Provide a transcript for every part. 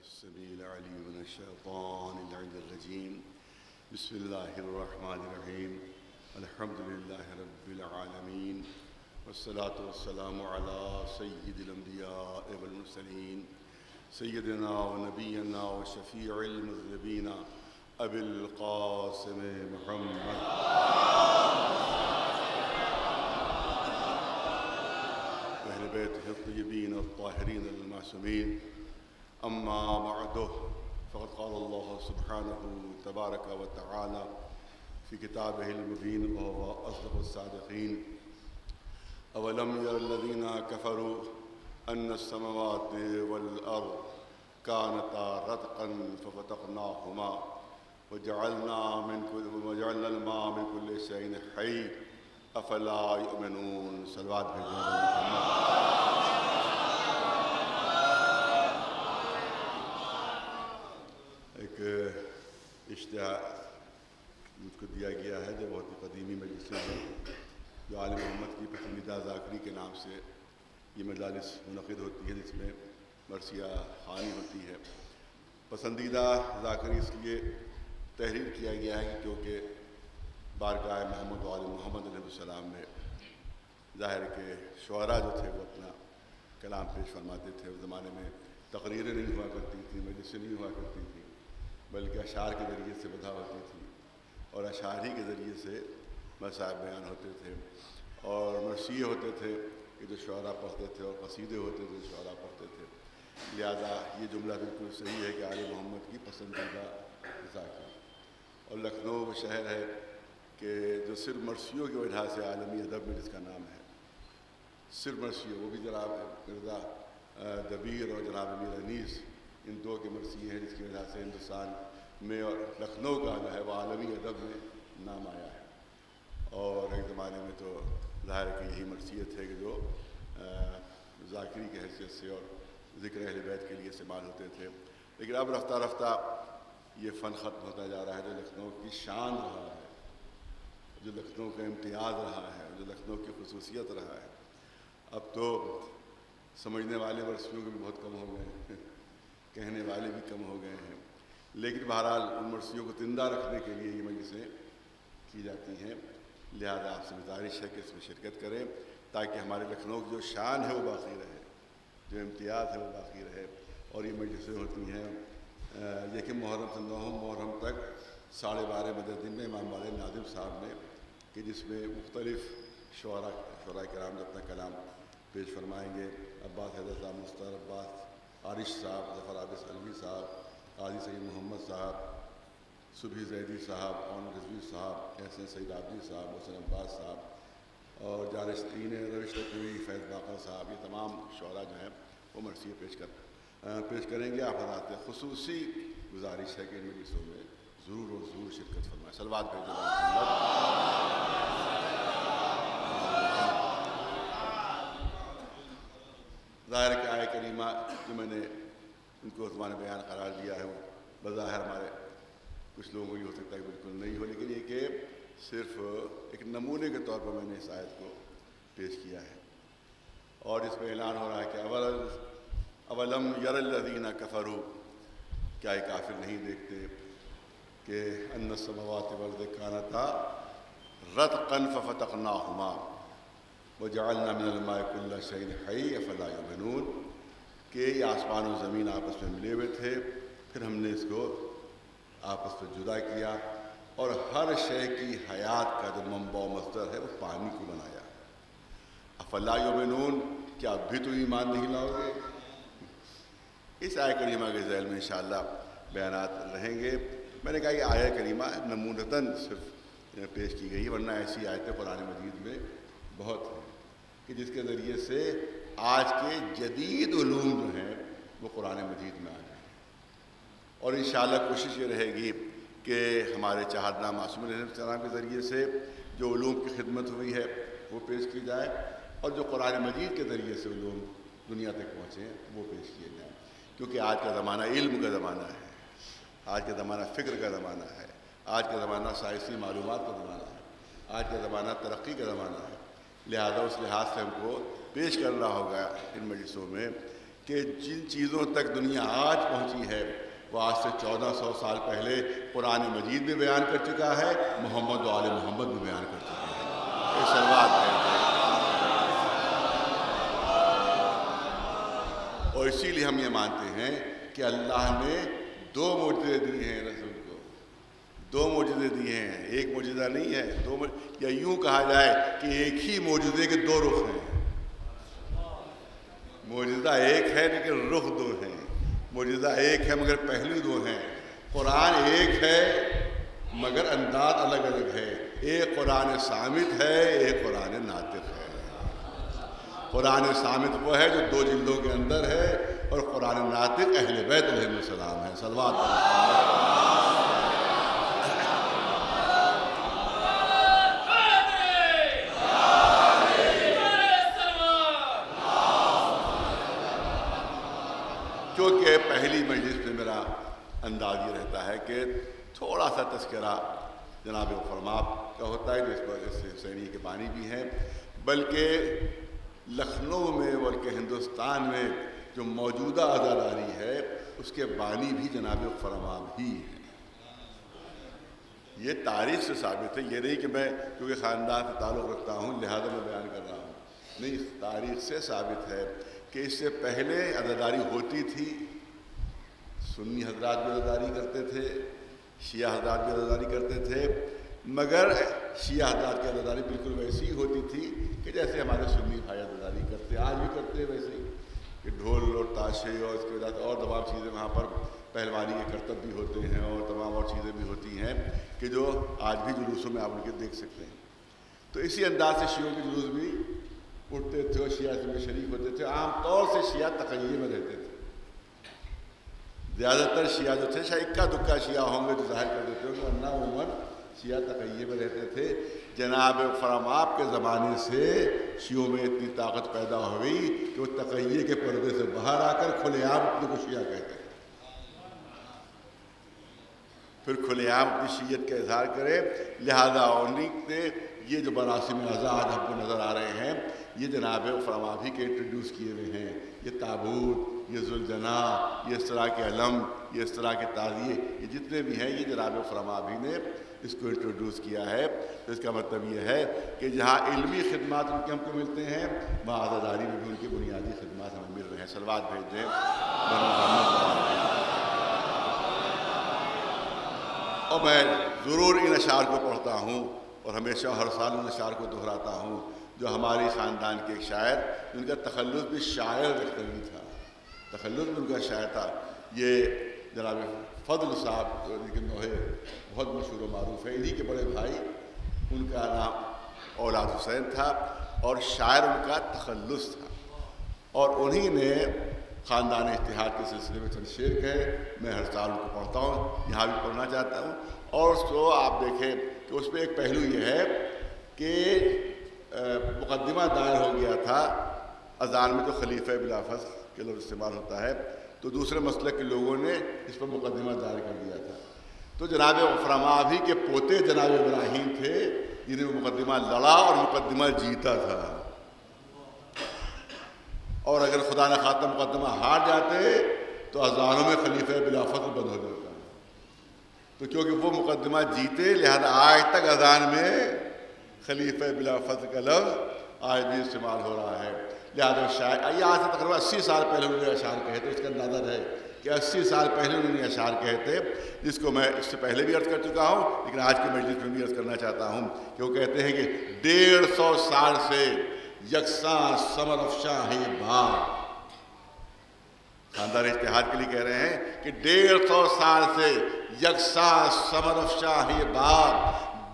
السميع العليم من الشيطان اللعين الرجيم. بسم الله الرحمن الرحيم. الحمد لله رب العالمين، والصلاة والسلام على سيد الأنبياء والمرسلين، سيدنا ونبينا وشفيع المذنبين أبي القاسم محمد وأهل بيته الطيبين الطاهرين المعصومين. أما بعد، فقد قال الله سبحانه تبارك وتعالى في كتابه المبين وهو أصدق الصادقين: أولم ير الذين كفروا أن السماوات والأرض كانتا رتقا ففتقناهما وجعلنا الماء من كل شيء حي أفلا يؤمنون. صلوات محمد. ایک اشتہار مجھ کو دیا گیا ہے جو بہت ہی قدیمی مجلس ہے، جو عالم محمد کی پسندیدہ ذاکری کے نام سے یہ مجالس منعقد ہوتی ہے، جس میں مرثیہ خوانی ہوتی ہے. پسندیدہ ذاکری اس لیے تحریر کیا گیا ہے کیونکہ بارگاہ محمد و عالم محمد علیہ السلام میں ظاہر کہ شعراء جو تھے وہ اپنا کلام پیش فرماتے تھے. اس زمانے میں تقریریں نہیں ہوا کرتی تھیں، مجلسیں نہیں ہوا کرتی تھیں، بلکہ اشعار کے ذریعے سے بدا ہوتی تھی اور اشعار ہی کے ذریعے سے مسائل بیان ہوتے تھے اور مرثیے ہوتے تھے کہ جو شعراء پڑھتے تھے اور قصیدے ہوتے تھے جو شعراء پڑھتے تھے. لہذا یہ جملہ بالکل صحیح ہے کہ عالم محمد کی پسندیدہ ذاکر. اور لکھنؤ وہ شہر ہے کہ جو صرف مرثیوں کی وجہ سے عالمی ادب میں جس کا نام ہے، صرف مرثیوں، وہ بھی جناب مرزا دبیر اور جناب امیر انیس، ان دو کے مرثیے ہیں جس کی وجہ سے ہندوستان میں اور لکھنؤ کا جو ہے وہ عالمی ادب میں نام آیا ہے. اور ایک زمانے میں تو ظاہر ہے کہ یہی مرثیے تھے کہ جو ذاکری کی حیثیت سے اور ذکر اہل بیت کے لیے استعمال ہوتے تھے. لیکن اب رفتہ رفتہ یہ فن ختم ہوتا جا رہا ہے، جو لکھنؤ کی شان رہا ہے، جو لکھنؤ کا امتیاز رہا ہے، جو لکھنؤ کی خصوصیت رہا ہے. اب تو سمجھنے والے مرثیوں کے بھی بہت کم ہو گئے ہیں، کہنے والے بھی کم ہو گئے ہیں. لیکن بہرحال ان مرثیوں کو زندہ رکھنے کے لیے یہ مجلسیں کی جاتی ہیں. لہذا آپ سے گزارش ہے کہ اس میں شرکت کریں تاکہ ہمارے لکھنؤ کی جو شان ہے وہ باقی رہے، جو امتیاز ہے وہ باقی رہے. اور یہ مجلسیں ہوتی ہیں لیکن محرم سے 9 محرم تک 12:30 بجے دن میں امام والے ناظم صاحب نے کہ جس میں مختلف شعراء کرام جو اپنا کلام پیش فرمائیں گے. عباس حیدر صاحب، مستر عباس عارش صاحب، ظفر عابد علوی صاحب، قاضی سید محمد صاحب، صبحی زیدی صاحب، اون رضوی صاحب، احسن سید عابدی صاحب، حسن عباس صاحب اور جارستین روش رقوی، فیض باقر صاحب، یہ تمام شعراء جو ہیں وہ مرثیے پیش کریں گے. آپ حضرات سے خصوصی گزارش ہے کہ ان مجلسوں میں ضرور و ضرور شرکت فرمائیں. صلوات بھیجو ظاہر کہ آیہ کریمہ جو میں نے ان کو زبان بیان قرار دیا ہے وہ بظاہر ہمارے کچھ لوگوں کو یہ ہو سکتا ہے کہ بالکل نہیں ہو، لیکن یہ کہ صرف ایک نمونے کے طور پر میں نے اس آیت کو پیش کیا ہے. اور اس میں اعلان ہو رہا ہے کہ اولم یر الذین کفروا، کیا یہ کافر نہیں دیکھتے کہ ان السماوات والارض کانتا رتقا ففتقناہما وجعلنا من الماء كل شيء حي افلا يؤمنون، کہ یہ آسمان و زمین آپس میں ملے ہوئے تھے، پھر ہم نے اس کو آپس میں جدا کیا اور ہر شے کی حیات کا جو منبع و مصدر ہے وہ پانی کو بنایا. افلا یؤمنون، کیا اب بھی تو ایمان نہیں لاؤ گے؟ اس آیہ کریمہ کے ذیل میں انشاءاللہ بیانات رہیں گے. میں نے کہا یہ آیہ کریمہ نمونتاً صرف پیش کی گئی، ورنہ ایسی آیتیں قرآن مجید میں بہت ہیں کہ جس کے ذریعے سے آج کے جدید علوم جو ہیں وہ قرآن مجید میں آ جائیں. اور انشاءاللہ کوشش یہ رہے گی کہ ہمارے چہارنا معصوم علیہ السلام کے ذریعے سے جو علوم کی خدمت ہوئی ہے وہ پیش کی جائے اور جو قرآن مجید کے ذریعے سے علوم دنیا تک پہنچے ہیں وہ پیش کیے جائیں. کیونکہ آج کا زمانہ علم کا زمانہ ہے، آج کا زمانہ فکر کا زمانہ ہے، آج کا زمانہ سائنسی معلومات کا زمانہ ہے، آج کا زمانہ ترقی کا زمانہ ہے. لہذا اس لحاظ سے ہم کو پیش کرنا ہوگا ان مجلسوں میں کہ جن چیزوں تک دنیا آج پہنچی ہے وہ آج سے 1400 سال پہلے قرآن مجید میں بیان کر چکا ہے، محمد و آل محمد میں بیان کر چکا ہے۔ یہ سلوات ہے اور اسی لیے ہم یہ مانتے ہیں کہ اللہ نے 2 معجزے دیے ہیں رسول کو، 2 معجزے دیے ہیں، ایک معجزہ نہیں ہے، یا یوں کہا جائے کہ ایک ہی معجزے کے 2 رخ ہیں۔ معجزہ ایک ہے لیکن رخ 2 ہیں، معجزہ ایک ہے مگر پہلو 2 ہیں۔ قرآن ایک ہے مگر انداز الگ الگ ہے، ایک قرآن صامت ہے، ایک قرآن ناطق ہے۔ قرآن صامت وہ ہے جو 2 جلدوں کے اندر ہے، اور قرآن ناطق اہل بیت علیہ السلام ہے۔ صلوات کیونکہ پہلی مجلس میں میرا انداز یہ رہتا ہے کہ تھوڑا سا تذکرہ جناب فرما کا ہوتا ہے، جس وجہ سے حسینی کے بانی بھی ہیں، بلکہ لکھنؤ میں بلکہ ہندوستان میں جو موجودہ عزاداری ہے اس کے بانی بھی جناب فرما بھی ہیں۔ یہ تاریخ سے ثابت ہے، یہ نہیں کہ میں کیونکہ خاندان سے تعلق رکھتا ہوں لہذا میں بیان کر رہا ہوں، نہیں، تاریخ سے ثابت ہے کہ اس سے پہلے عزاداری ہوتی تھی، سنی حضرات بھی عزاداری کرتے تھے، شیعہ حضرات بھی عزاداری کرتے تھے، مگر شیعہ حضرات کی عزاداری بالکل ویسی ہی ہوتی تھی کہ جیسے ہمارے سنی بھائی عزاداری کرتے، آج بھی کرتے ہیں ویسے ہی، کہ ڈھول اور تاشے اور اس کے بعد اور تمام چیزیں وہاں پر پہلوانی کے کرتب بھی ہوتے ہیں اور تمام اور چیزیں بھی ہوتی ہیں کہ جو آج بھی جلوسوں میں آپ ان کے دیکھ سکتے ہیں۔ تو اسی انداز سے شیعوں کے جلوس بھی اٹھتے تھے اور شیعہ میں شریک ہوتے تھے۔ عام طور سے شیعہ تقیے میں رہتے تھے، زیادہ تر شیعہ جو تھے، شاید اکا دکا شیعہ ہوں گے جو ظاہر کر دیتے ہوں گے، ورنہ عموماً شیعہ تقیے میں رہتے تھے۔ جناب فرماپ کے زمانے سے شیعوں میں اتنی طاقت پیدا ہوئی کہ وہ تقیے کے پردے سے باہر آ کر کھلے عام اپنے کو شیعہ کہتے ہیں، پھر کھلے عام اپنی شیعت کا اظہار کرے۔ لہذا انہیں نے یہ جو مراسم اعزاز آج ہم کو نظر آ رہے ہیں، یہ جناب فرماپ ہی کے انٹروڈیوس کیے ہوئے ہیں۔ یہ تابوت، یہ ذوالجناح، یہ اس طرح کے علم، یہ اس طرح کے تعزیے، یہ جتنے بھی ہیں یہ جناب فرماپ ہی نے اس کو انٹروڈیوس کیا ہے۔ تو اس کا مطلب یہ ہے کہ جہاں علمی خدمات ان کے ہم کو ملتے ہیں، وہاں عزاداری میں بھی ان کی بنیادی خدمات ہمیں مل رہے ہیں۔ صلوات بھیج دیں اور میں ضرور ان اشعار کو پڑھتا ہوں اور ہمیشہ ہر سال ان اشعار کو دہراتا ہوں جو ہماری خاندان کے ایک شاعر، ان کا تخلص بھی شاعر لکھنوی تھا، تخلص بھی ان کا شاعر تھا، یہ جناب فضل صاحب کے نوحے بہت مشہور و معروف ہے۔ انہی کے بڑے بھائی، ان کا نام اولاد حسین تھا اور شاعر ان کا تخلص تھا، اور انہی نے خاندان اتحاد کے سلسلے میں چند شعر کہے، میں ہر سال ان کو پڑھتا ہوں، یہاں بھی پڑھنا چاہتا ہوں۔ اور اس کو آپ دیکھیں کہ اس پہ ایک پہلو یہ ہے کہ مقدمہ دائر ہو گیا تھا، اذان میں تو خلیفہ بلا فصل کے لفظ استعمال ہوتا ہے، تو دوسرے مسلک کے لوگوں نے اس پر مقدمہ دائر کر دیا تھا۔ تو جناب فرماپ ہی کے پوتے جناب ابراہیم تھے جنہیں وہ مقدمہ لڑا اور مقدمہ جیتا تھا، اور اگر خدا نہ خواستہ مقدمہ ہار جاتے تو اذانوں میں خلیفہ بلا فصل بند ہو جاتا۔ تو کیونکہ وہ مقدمہ جیتے لہذا آج تک اذان میں خلیفہ بلا فصل کا لفظ آج بھی استعمال ہو رہا ہے۔ لہذا شاید یہ آج سے تقریباً 80 سال پہلے انہوں نے اشعار کہے تھے، اس کا اندازہ ہے کہ 80 سال پہلے انہوں نے اشعار کہے تھے، جس کو میں اس سے پہلے بھی عرض کر چکا ہوں، لیکن آج کی مجلس میں بھی عرض کرنا چاہتا ہوں کہ وہ کہتے ہیں کہ 150 سال سے یکساں ثمر افشاں ہے یہ باغ۔ خاندان اتحاد کے لیے کہہ رہے ہیں کہ 150 سال سے یکساں ثمر افشاں ہے یہ باغ،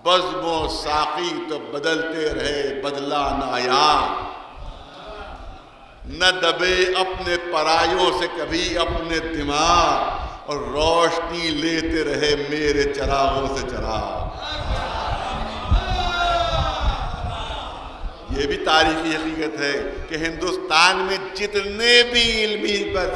بزم و ساقی تو بدلتے رہے بدلا نایاب، نہ دبے اپنے پرایوں سے کبھی اپنے دماغ، اور روشنی لیتے رہے میرے چراغوں سے چراغ۔ یہ بھی تاریخی حقیقت ہے کہ ہندوستان میں جتنے بھی علمی بس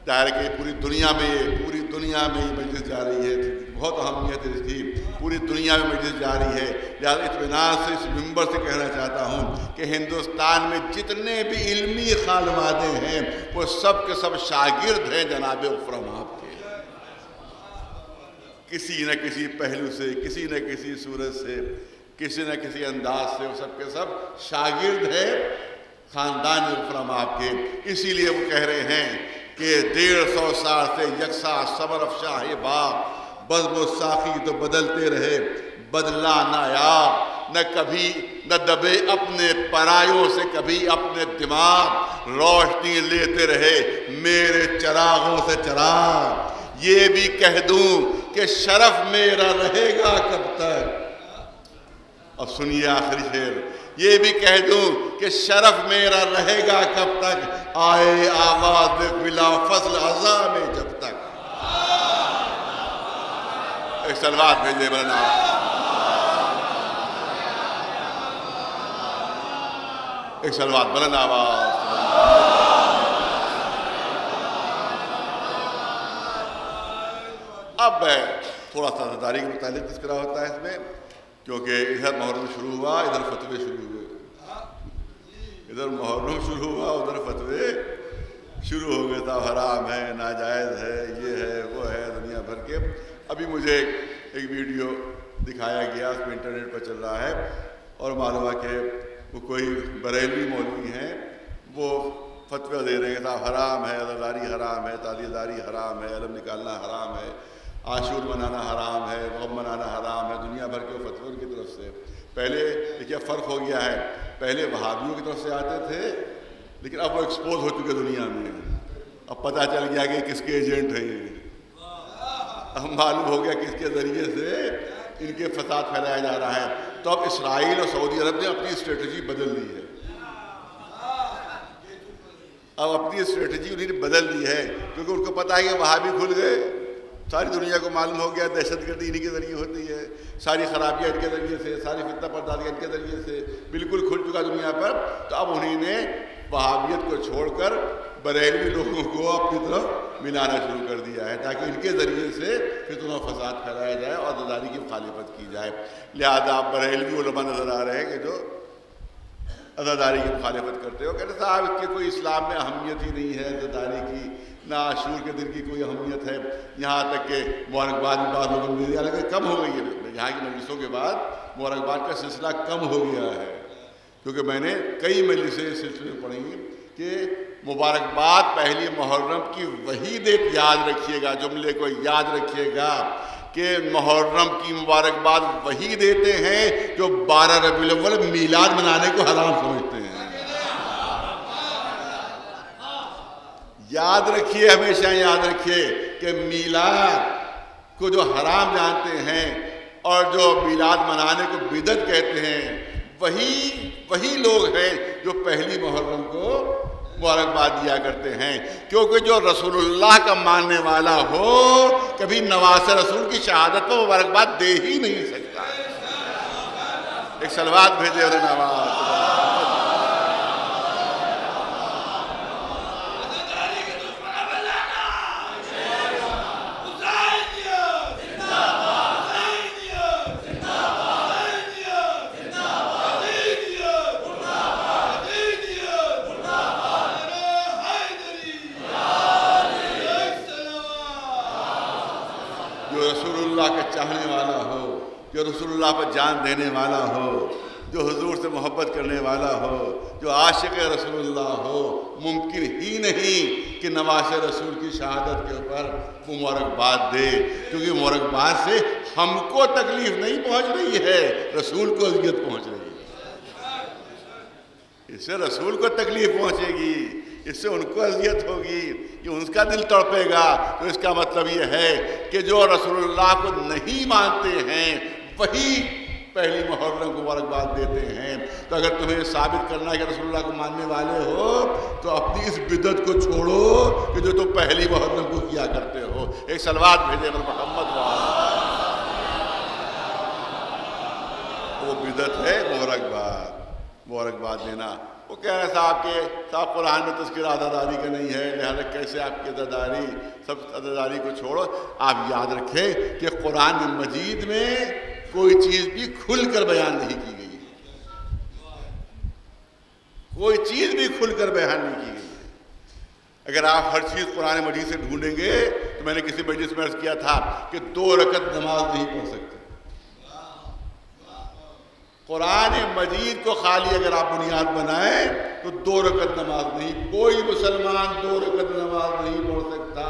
ظاہر کہ پوری دنیا میں یہ مجلس جا رہی ہے، بہت اہمیت ہے اس کی، پوری دنیا دنیا میں مجلس جاری ہے، لہٰذا اطمینان سے اس منبر سے کہنا چاہتا ہوں کہ ہندوستان میں جتنے بھی علمی خالوادے ہیں وہ سب کے سب شاگرد ہیں جناب غفران آپ کے، کسی نہ کسی پہلو سے، کسی نہ کسی صورت سے، کسی نہ کسی انداز سے وہ سب کے سب شاگرد ہیں خاندان غفران آپ کے۔ اسی لیے وہ کہہ رہے ہیں کہ 150 سال سے یکساں صبر افشا ہے باپ، بزم و ساقی تو بدلتے رہے بدلا نایاب، نہ کبھی نہ دبے اپنے پرایوں سے کبھی اپنے دماغ، روشنی لیتے رہے میرے چراغوں سے چراغ، یہ بھی کہہ دوں کہ شرف میرا رہے گا کب تک۔ اور سنیے آخری شعر، یہ بھی کہہ دوں کہ شرف میرا رہے گا کب تک، آئے آواز بلا فضل عزا میں جب تک۔ ایک سلوات بھیجے بلند آواز، ایک سلوات بلند آواز۔ اب تھوڑا سا عزاداری کے متعلق تذکرہ ہوتا ہے اس میں، کیونکہ ادھر محرم شروع ہوا ادھر فتوے شروع ہوئے، ادھر محرم شروع ہوا ادھر فتوے شروع ہو گئے تھا، حرام ہے، ناجائز ہے، یہ ہے وہ ہے، دنیا بھر کے۔ ابھی مجھے ایک ویڈیو دکھایا گیا، اس میں انٹرنیٹ پر چل رہا ہے، اور معلوم ہے کہ وہ کوئی بریلوی مولوی ہیں، وہ فتویٰ دے رہے ہیں کہ حرام ہے، عزاداری حرام ہے، تعزیہ داری حرام ہے، علم نکالنا حرام ہے، عاشور منانا حرام ہے، غم منانا حرام ہے، دنیا بھر کے فتوے ان کی طرف سے۔ پہلے دیکھیے فرق ہو گیا ہے، پہلے وہابیوں کی طرف سے آتے تھے، لیکن اب وہ ایکسپوز ہو چکے دنیا میں، اب پتہ چل گیا کہ کس کے ایجنٹ ہیں یہ، اب معلوم ہو گیا کس کے ذریعے سے ان کے فساد پھیلایا جا رہا ہے۔ تو اب اسرائیل اور سعودی عرب نے اپنی اسٹریٹجی بدل دی ہے، اب اپنی اسٹریٹجی انہیں نے بدل دی ہے، کیونکہ ان کو پتہ ہے کہ وہاں بھی کھل گئے، ساری دنیا کو معلوم ہو گیا دہشت گردی انہی کے ذریعے ہوتی ہے، ساری خرابیاں ان کے ذریعے سے، ساری فتنہ پردازیاں ان کے ذریعے سے، بالکل کھل چکا دنیا پر۔ تو اب انہی نے وہابیت کو چھوڑ کر بریلوی لوگوں کو اپنی طرف ملانا شروع کر دیا ہے، تاکہ ان کے ذریعے سے فتنہ و فساد پھیلایا جائے اور عزاداری کی مخالفت کی جائے۔ لہذا آپ بریلوی علماء نظر آ رہے ہیں کہ جو عزاداری کی مخالفت کرتے ہو، کہتے صاحب اس کی کوئی اسلام میں اہمیت ہی نہیں ہے عزاداری کی، نہ عاشور کے دن کی کوئی اہمیت ہے، یہاں تک کہ مبارکباد بھی بعض لوگوں نے حالانکہ کم ہو گئی ہے، یہاں کی مجلسوں کے بعد مبارکباد کا سلسلہ کم ہو گیا ہے، کیونکہ میں نے کئی مجلسیں اس سلسلے میں پڑھی کہ مبارکباد پہلی محرم کی وہی دیکھ یاد رکھیے گا، جملے کو یاد رکھیے گا کہ محرم کی مبارکباد وہی دیتے ہیں جو 12 ربیع الاول میلاد منانے کو حرام سمجھتے ہیں۔ یاد رکھیے، ہمیشہ یاد رکھیے کہ میلاد کو جو حرام جانتے ہیں اور جو میلاد منانے کو بدعت کہتے ہیں، وہی لوگ ہیں جو پہلی محرم کو مبارکباد دیا کرتے ہیں، کیونکہ جو رسول اللہ کا ماننے والا ہو کبھی نواز رسول کی شہادت کو مبارکباد دے ہی نہیں سکتا۔ ایک صلوات بھیجے اور نواز۔ چاہنے والا ہو، جو رسول اللہ پر جان دینے والا ہو، جو حضور سے محبت کرنے والا ہو، جو عاشق رسول اللہ ہو، ممکن ہی نہیں کہ نواز رسول کی شہادت کے اوپر وہ مبارکباد دے، کیونکہ مبارکباد سے ہم کو تکلیف نہیں پہنچ رہی ہے، رسول کو اذیت پہنچ رہی ہے، اس سے رسول کو تکلیف پہنچے گی، اس سے ان کو اذیت ہوگی، کہ ان کا دل تڑپے گا۔ تو اس کا مطلب یہ ہے کہ جو رسول اللہ کو نہیں مانتے ہیں وہی پہلی محرم کو مبارکباد دیتے ہیں۔ تو اگر تمہیں ثابت کرنا ہے کہ رسول اللہ کو ماننے والے ہو تو اپنی اس بدعت کو چھوڑو کہ جو تم پہلی محرم کو کیا کرتے ہو۔ ایک صلوات بھیجے محمد وہ بدعت ہے مبارکباد دینا۔ وہ کہہ رہے صاحب قرآن میں تذکرہ عزاداری کا نہیں ہے، لہذا کیسے آپ کی عزاداری، سب عزاداری کو چھوڑو۔ آپ یاد رکھیں کہ قرآن مجید میں کوئی چیز بھی کھل کر بیان نہیں کی گئی ہے، کوئی چیز بھی کھل کر بیان نہیں کی گئی ہے۔ اگر آپ ہر چیز قرآن مجید سے ڈھونڈیں گے تو میں نے کسی مجلس میں عرض کیا تھا کہ 2 رکعت نماز نہیں پڑھ سکتے۔ قرآن مجید کو خالی اگر آپ بنیاد بنائیں تو 2 رکعت نماز نہیں، کوئی مسلمان 2 رکعت نماز نہیں پڑھ سکتا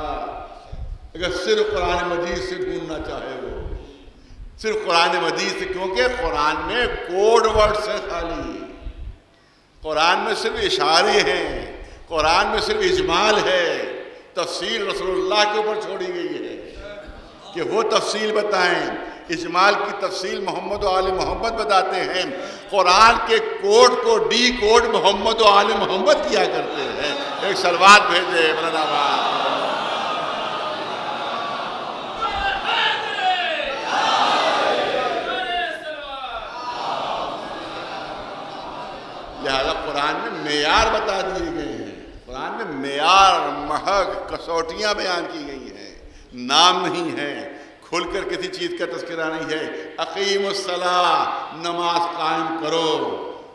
اگر صرف قرآن مجید سے ڈھونڈنا چاہے، وہ صرف قرآن مجید سے، کیونکہ قرآن میں کوڈ ورڈز ہیں، خالی قرآن میں صرف اشارے ہیں، قرآن میں صرف اجمال ہے، تفصیل رسول اللہ کے اوپر چھوڑی گئی ہے کہ وہ تفصیل بتائیں۔ اجمال کی تفصیل محمد و آل محمد بتاتے ہیں، قرآن کے کوڈ کو ڈی کوڈ محمد و آل محمد کیا کرتے ہیں۔ ایک صلوات بھیجے مولانا آباد۔ لہذا قرآن میں معیار بتا دیے گئے ہیں، قرآن میں معیار، محک، کسوٹیاں بیان کی گئی ہیں، نام نہیں ہے، کھل کر کسی چیز کا تذکرہ نہیں ہے۔ اقیم الصلاۃ، نماز قائم کرو۔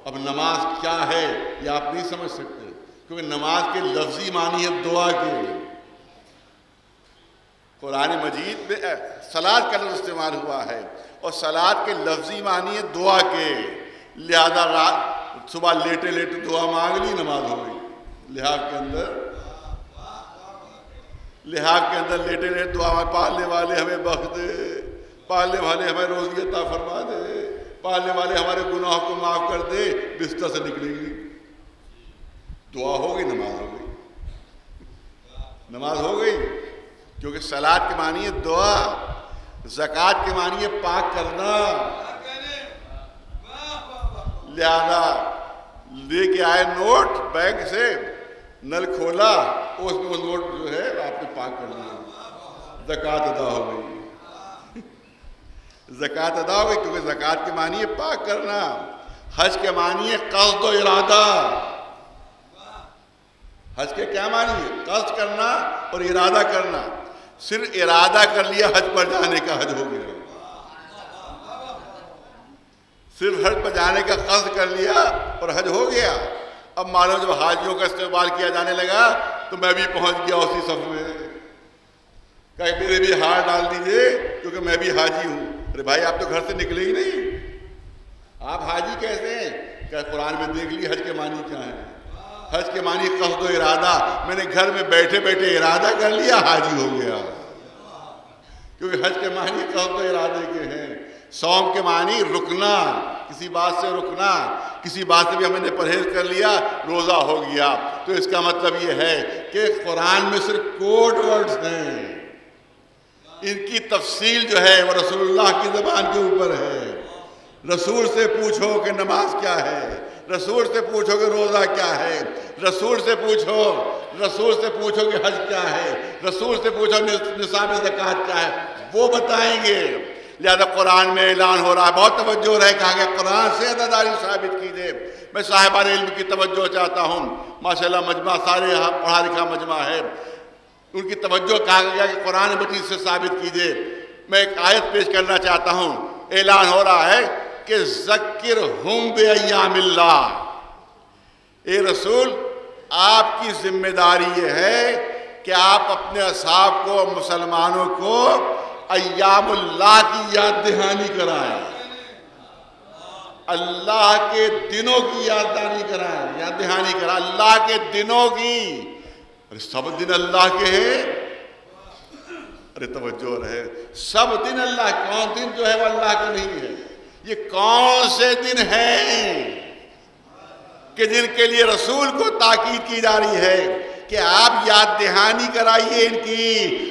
اب نماز کیا ہے یہ آپ نہیں سمجھ سکتے، کیونکہ نماز کے لفظی معنی ہے دعا کے۔ قرآن مجید میں صلاۃ کا لفظ استعمال ہوا ہے اور صلاۃ کے لفظی معنی ہے دعا کے، لہذا رات صبح لیٹے لیٹے دعا مانگ لی، نماز ہو گئی۔ لحاظ کے اندر لیٹے لیٹے دعا میں، پالنے والے ہمیں بخش دے، پالنے والے ہمیں روزی عطا فرما دے، پالنے والے ہمارے گناہ کو معاف کر دے، بستر سے نکلیں گی، دعا ہو گئی، نماز ہو گئی، نماز ہو گئی، کیونکہ صلاۃ کے معنی ہے دعا، زکوٰۃ کے معنی ہے پاک کرنا۔ لہذا لے کے آئے نوٹ بینک سے، نل کھولا، اس میں وہ نوٹ جو ہے آپ نے پاک کر لیا، زکوٰۃ ادا ہو گئی، زکوٰۃ ادا ہو گئی، کیونکہ زکوٰۃ کے معنی ہے پاک کرنا۔ حج کے معنی ہے قصد و ارادہ۔ حج کے کیا معنی ہے؟ قصد کرنا اور ارادہ کرنا۔ صرف ارادہ کر لیا حج پر جانے کا، حج ہو گیا۔ صرف حج پر جانے کا قصد کر لیا اور حج ہو گیا۔ اب معلوم جب حاجیوں کا استقبال کیا جانے لگا تو میں بھی پہنچ گیا اسی صف میں، کہ میرے بھی ہار ڈال دیجئے کیونکہ میں بھی حاجی ہوں۔ ارے بھائی آپ تو گھر سے نکلے ہی نہیں، آپ حاجی کیسے ہیں؟ کہ قرآن میں دیکھ لی حج کے معنی کیا ہے۔ حج کے معنی قصد و ارادہ، میں نے گھر میں بیٹھے بیٹھے ارادہ کر لیا، حاجی ہو گیا، کیونکہ حج کے معنی قصد و ارادے کے ہیں۔ صوم کے معنی رکنا، کسی بات سے رکنا، کسی بات سے بھی ہم نے پرہیز کر لیا، روزہ ہو گیا۔ تو اس کا مطلب یہ ہے کہ قرآن میں صرف کوڈ ورڈز ہیں، ان کی تفصیل جو ہے وہ رسول اللہ کی زبان کے اوپر ہے۔ رسول سے پوچھو کہ نماز کیا ہے، رسول سے پوچھو کہ روزہ کیا ہے، رسول سے پوچھو کہ حج کیا ہے، رسول سے پوچھو نصاب زکوٰۃ کیا ہے، وہ بتائیں گے۔ لہذا قرآن میں اعلان ہو رہا ہے، بہت توجہ رہے، کہا کہ قرآن سے عدداری ثابت کیجئے۔ میں صاحبان علم کی توجہ چاہتا ہوں، ماشاءاللہ مجمع سارے یہاں پڑھا لکھا مجمع ہے، ان کی توجہ کہا گیا کہ قرآن مجید سے ثابت کیجئے۔ میں ایک آیت پیش کرنا چاہتا ہوں، اعلان ہو رہا ہے کہ ذکرہم بایام اللہ۔ اے رسول، آپ کی ذمہ داری یہ ہے کہ آپ اپنے اصحاب کو، مسلمانوں کو ایام اللہ کی یاد دہانی کرائیں، اللہ کے دنوں کی یاد دہانی کرائیں، اللہ کے دنوں کی۔ ارے سب دن اللہ کے ہیں، ارے توجہ رہے، سب دن اللہ، کون دن جو ہے وہ اللہ کا نہیں ہے؟ یہ کون سے دن ہیں کہ جن کے لیے رسول کو تاکید کی جا رہی ہے کہ آپ یاد دہانی کرائیے ان کی؟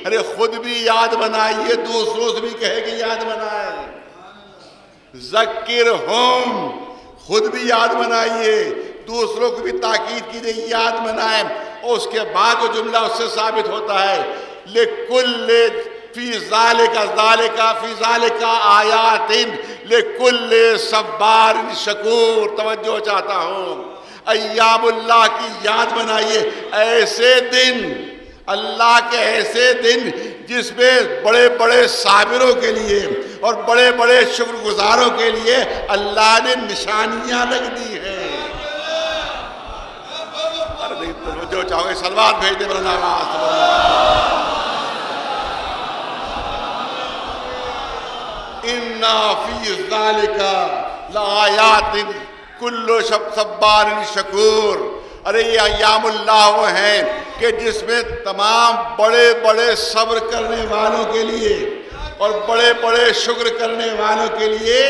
ارے خود بھی یاد بنائیے، دوسروں سے بھی کہے کہ یاد بنائیں۔ ذکرہم، خود بھی یاد بنائیے، دوسروں کو بھی تاکید کیجیے یاد بنائیں۔ اور اس کے بعد وہ جملہ اس سے ثابت ہوتا ہے، لِكُلِّ فِي ذَلِكَ آیات لِكُلِّ صَبَّارٍ شَکُور۔ توجہ چاہتا ہوں، ایام اللہ کی یاد بنائیے، ایسے دن، اللہ کے ایسے دن جس میں بڑے بڑے صابروں کے لیے اور بڑے بڑے شکر گزاروں کے لیے اللہ نے نشانیاں رکھ دی ہیں۔ جو چاہو گے صلوات بھیج دے اِنَّا فِي ذَلِكَ لَآيَاتٍ كُلُّ صَبَّارٍ شَكُورٍ۔ ارے یہ ایام اللہ وہ ہیں کہ جس میں تمام بڑے بڑے صبر کرنے والوں کے لیے اور بڑے بڑے شکر کرنے والوں کے لیے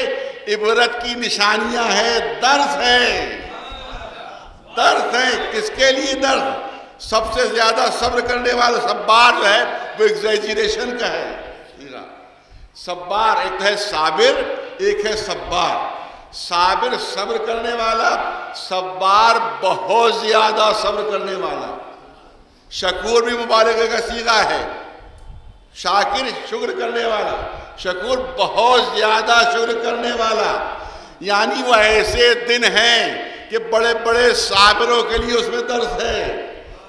عبرت کی نشانیاں ہیں، درس ہیں، درس ہیں۔ کس کے لیے درس؟ سب سے زیادہ صبر کرنے والا صبار جو ہے وہ ایگزیجریشن کا ہے۔ صبار ایک ہے صابر، ایک ہے صبار۔ صابر صبر کرنے والا، صبار بہت زیادہ صبر کرنے والا۔ شکور بھی مبالغہ کا صیغہ ہے۔ شاکر شکر کرنے والا، شکور بہت زیادہ شکر کرنے والا۔ یعنی وہ ایسے دن ہیں کہ بڑے بڑے صابروں کے لیے اس میں درس ہے،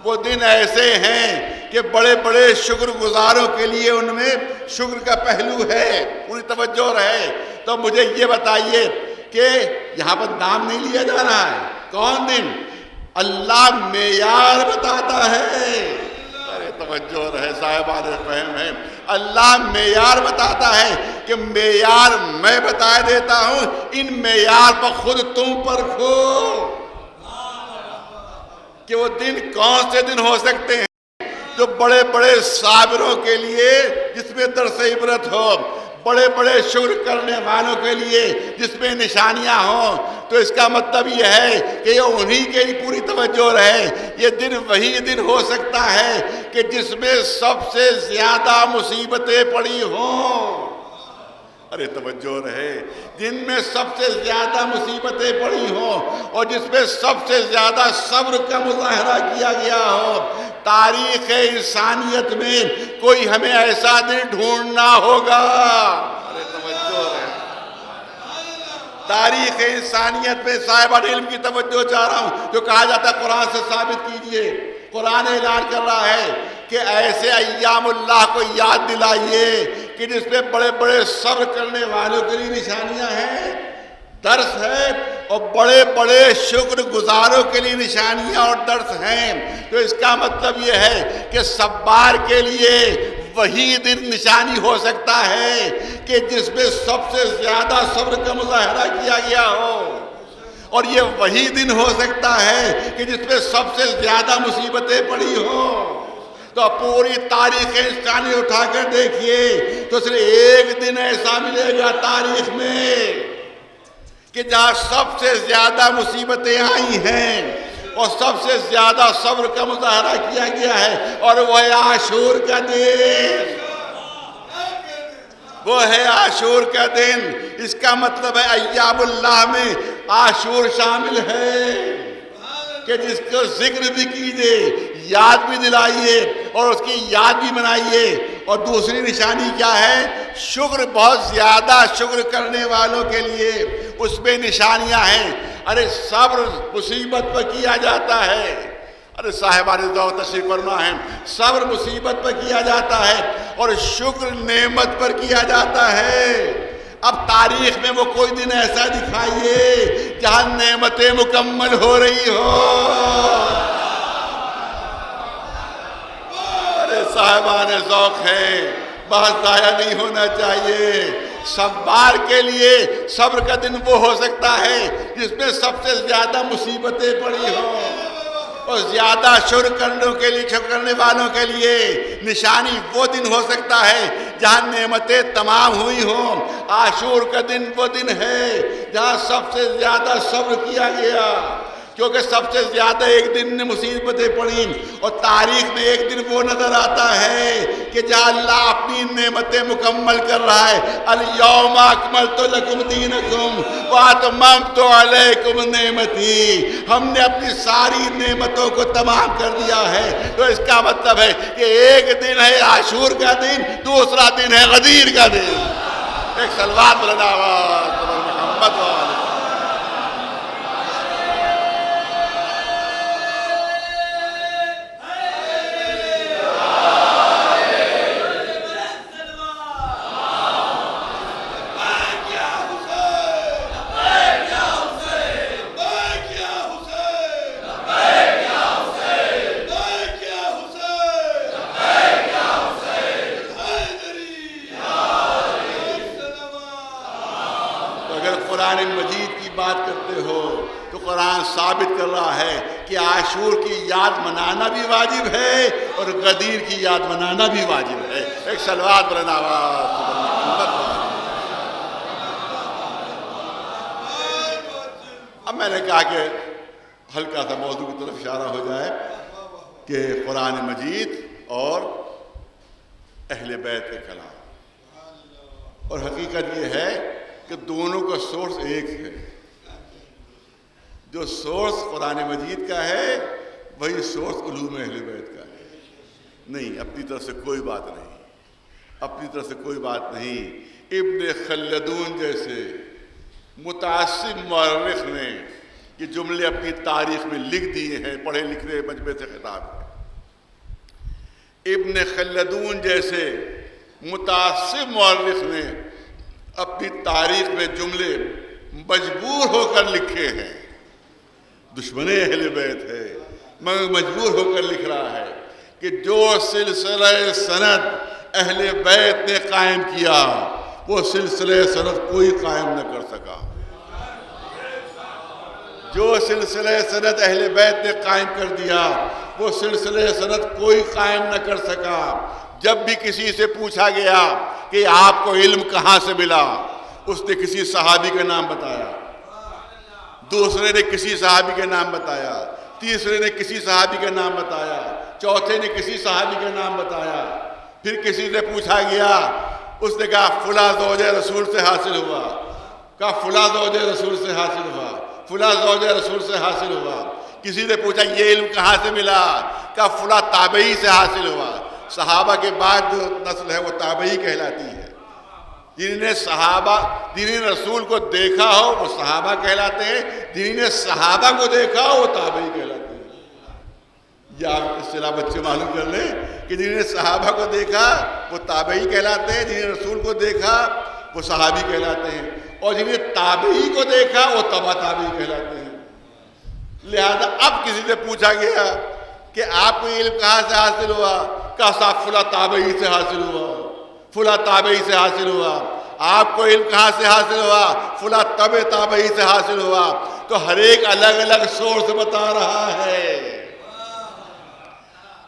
وہ دن ایسے ہیں کہ بڑے بڑے شکر گزاروں کے لیے ان میں شکر کا پہلو ہے، پوری توجہ رہے۔ تو مجھے یہ بتائیے کہ یہاں پر نام نہیں لیا جا رہا ہے، کون دن؟ اللہ معیار بتاتا ہے۔ ارے توجہ رہے صاحبان فہم ہے، اللہ معیار بتاتا ہے کہ معیار میں بتا دیتا ہوں، ان معیار پر خود تم پرکھو کہ وہ دن کون سے دن ہو سکتے ہیں جو بڑے بڑے صابروں کے لیے جس میں درس عبرت ہو، بڑے بڑے شکر کرنے والوں کے لیے جس میں نشانیاں ہوں۔ تو اس کا مطلب یہ ہے کہ یہ انہی کے لیے پوری توجہ رہے، یہ دن وہی دن ہو سکتا ہے کہ جس میں سب سے زیادہ مصیبتیں پڑی ہوں۔ ارے توجہ رہے، جن میں سب سے زیادہ مصیبتیں پڑی ہوں اور جس میں سب سے زیادہ صبر کا مظاہرہ کیا گیا ہو۔ تاریخ انسانیت میں کوئی ہمیں ایسا دن ڈھونڈنا ہوگا۔ ارے توجہ رہے، تاریخ انسانیت میں صاحبان علم کی توجہ چاہ رہا ہوں، جو کہا جاتا ہے قرآن سے ثابت کیجئے۔ قرآن اعلان کر رہا ہے کہ ایسے ایام اللہ کو یاد دلائیے کہ جس پہ بڑے بڑے صبر کرنے والوں کے لیے نشانیاں ہیں، درس ہے، اور بڑے بڑے شکر گزاروں کے لیے نشانیاں اور درس ہیں۔ تو اس کا مطلب یہ ہے کہ صبار کے لیے وہی دن نشانی ہو سکتا ہے کہ جس میں سب سے زیادہ صبر کا مظاہرہ کیا گیا ہو، اور یہ وہی دن ہو سکتا ہے کہ جس میں سب سے زیادہ مصیبتیں پڑی ہوں۔ تو پوری تاریخ انسانی اٹھا کر دیکھیے تو صرف ایک دن ایسا ملے گا تاریخ میں کہ جہاں سب سے زیادہ مصیبتیں آئی ہیں اور سب سے زیادہ صبر کا مظاہرہ کیا گیا ہے، اور وہ ہے عاشور کا دن۔ وہ ہے عاشور کا دن۔ اس کا مطلب ہے ایام اللہ میں عاشور شامل ہے کہ جس کو ذکر بھی کیجئے، یاد بھی دلائیے اور اس کی یاد بھی منائیے۔ اور دوسری نشانی کیا ہے؟ شکر، بہت زیادہ شکر کرنے والوں کے لیے اس میں نشانیاں ہیں۔ ارے صبر مصیبت پر کیا جاتا ہے، ارے صاحبان ذوق تشریف فرما ہے، صبر مصیبت پر کیا جاتا ہے اور شکر نعمت پر کیا جاتا ہے۔ اب تاریخ میں وہ کوئی دن ایسا دکھائیے جہاں نعمتیں مکمل ہو رہی ہو۔ ارے صاحبان ذوق ہے، بہت ضائع نہیں ہونا چاہیے۔ صبار کے لیے صبر کا دن وہ ہو سکتا ہے جس میں سب سے زیادہ مصیبتیں پڑی ہوں، اور زیادہ شکر کرنے والوں کے لیے نشانی وہ دن ہو سکتا ہے جہاں نعمتیں تمام ہوئی ہوں۔ عاشور کا دن وہ دن ہے جہاں سب سے زیادہ صبر کیا گیا، کیونکہ سب سے زیادہ ایک دن نے مصیبتیں پڑیں، اور تاریخ میں ایک دن وہ نظر آتا ہے کہ جہاں اللہ اپنی نعمتیں مکمل کر رہا ہے۔ الیوم اکملت لکم دینکم واتممت علیکم نعمتی، ہم نے اپنی ساری نعمتوں کو تمام کر دیا ہے۔ تو اس کا مطلب ہے کہ ایک دن ہے عاشور کا دن، دوسرا دن ہے غدیر کا دن۔ ایک صلوات محمد والے اگر قرآن مجید کی بات کرتے ہو تو قرآن ثابت کر رہا ہے کہ عاشور کی یاد منانا بھی واجب ہے اور غدیر کی یاد منانا بھی واجب ہے. ایک صلوات بلند آواز. اب میں نے کہا کہ ہلکا سا موضوع کی طرف اشارہ ہو جائے کہ قرآن مجید اور اہل بیت کے کلام، اور حقیقت یہ ہے کہ دونوں کا سورس ایک ہے. جو سورس قرآن مجید کا ہے وہی سورس علوم اہل بیت کا ہے. نہیں، اپنی طرف سے کوئی بات نہیں، اپنی طرف سے کوئی بات نہیں. ابن خلدون جیسے متعصب مورخ نے یہ جملے اپنی تاریخ میں لکھ دیے ہیں، پڑھے لکھنے مجمع سے خطاب ہے. ابن خلدون جیسے متعصب مورخ نے اپنی تاریخ میں جملے مجبور ہو کر لکھے ہیں. دشمن اہل بیت ہے مگر مجبور ہو کر لکھ رہا ہے کہ جو سلسلہ سند اہل بیت نے قائم کیا وہ سلسلہ سند کوئی قائم نہ کر سکا. جو سلسلہ سند اہل بیت نے قائم کر دیا وہ سلسلہ سند کوئی قائم نہ کر سکا. جب بھی کسی سے پوچھا گیا کہ آپ کو علم کہاں سے ملا، اس نے کسی صحابی کا نام بتایا، دوسرے نے کسی صحابی کا نام بتایا، تیسرے نے کسی صحابی کا نام بتایا، چوتھے نے کسی صحابی کا نام بتایا. پھر کسی سے پوچھا گیا، اس نے کہا فلاں زوج رسول سے حاصل ہوا، کہا فلاں زوج رسول سے حاصل ہوا، فلاں زوج رسول سے حاصل ہوا. کسی نے پوچھا یہ علم کہاں سے ملا، کہا فلاں تابعی سے حاصل ہوا. صحابہ کے بعد جو نسل ہے وہ تابعی کہلاتی ہے. جنہوں نے صحابہ جنہوں نے رسول کو دیکھا ہو وہ صحابہ کہلاتے ہیں، جنہوں نے صحابہ کو دیکھا ہو وہ تابعی کہلاتے ہیں. یا اصطلاح بچے معلوم کر لیں کہ جنہوں نے صحابہ کو دیکھا وہ تابعی کہلاتے ہیں، جنہوں نے رسول کو دیکھا وہ صحابی کہلاتے ہیں، اور جنہوں نے تابعی کو دیکھا وہ تبع تابعی کہلاتے ہیں. لہذا اب کسی سے پوچھا گیا کہ آپ کو علم کہاں سے حاصل ہوا، کہا صاحب فلاں تابعی سے حاصل ہوا، فلاں تابعی سے حاصل ہوا. آپ کو علم کہاں سے حاصل ہوا، فلاں تبع تابعی سے حاصل ہوا. تو ہر ایک الگ الگ سورس بتا رہا ہے،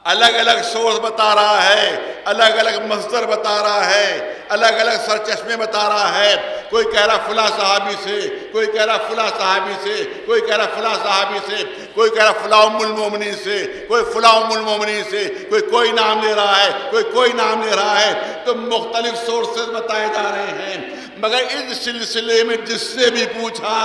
الگ الگ سورس بتا رہا ہے، الگ الگ مصدر بتا رہا ہے، الگ الگ سرچشمے بتا رہا ہے. کوئی کہہ رہا فلاں صحابی سے، کوئی کہہ رہا فلاں صحابی سے، کوئی کہہ رہا فلاں صحابی سے، کوئی کہہ رہا فلاں ام المومنین سے، کوئی فلاں ام المومنین سے، کوئی نام لے رہا ہے، کوئی نام لے رہا ہے. تو مختلف سورسز بتائے جا رہے ہیں. مگر اس سلسلے میں جس سے بھی پوچھا،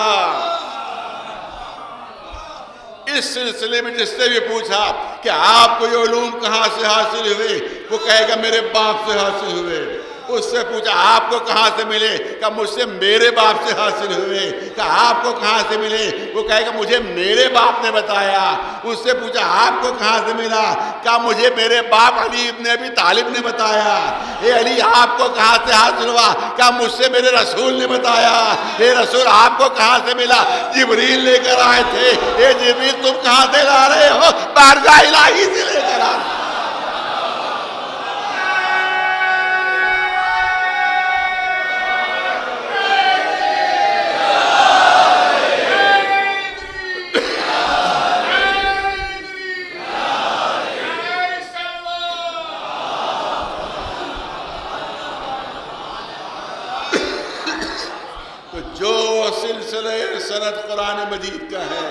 اس سلسلے میں جس سے بھی پوچھا کہ آپ کو یہ علوم کہاں سے حاصل ہوئے، وہ کہے گا میرے باپ سے حاصل ہوئے. اس سے پوچھا آپ کو کہاں سے ملے، کہا مجھ سے میرے باپ سے حاصل ہوئے. کہا آپ کو کہاں سے ملے، وہ کہے گا مجھے میرے باپ نے بتایا. اس سے پوچھا آپ کو کہاں سے ملا، کہا مجھے میرے باپ علی ابن ابی طالب نے بتایا. اے علی آپ کو کہاں سے حاصل ہوا، کہا مجھ سے میرے رسول نے بتایا. اے رسول آپ کو کہاں سے ملا، جبریل لے کر آئے تھے. اے جبریل تم کہاں سے لا رہے ہو، بارگاہ الہی سے لے کر آئے. سند قرآن مجید کا ہے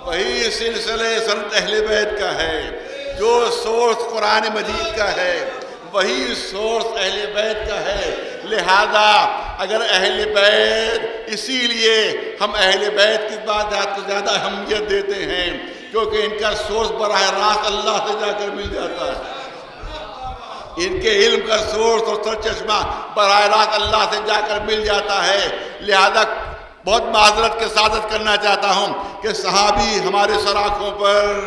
وہی سلسلہ سند اہل بیت کا ہے. جو سورس قرآن مجید کا ہے وہی سورس اہل بیت کا ہے. لہذا اگر اہل بیت، اسی لیے ہم اہل بیت کی بات کو زیادہ اہمیت دیتے ہیں کیونکہ ان کا سورس براہ راست اللہ سے جا کر مل جاتا ہے. ان کے علم کا سورس اور سرچشمہ براہ راست اللہ سے جا کر مل جاتا ہے. لہذا بہت معذرت کے ساتھ کرنا چاہتا ہوں کہ صحابی ہمارے سراخوں پر،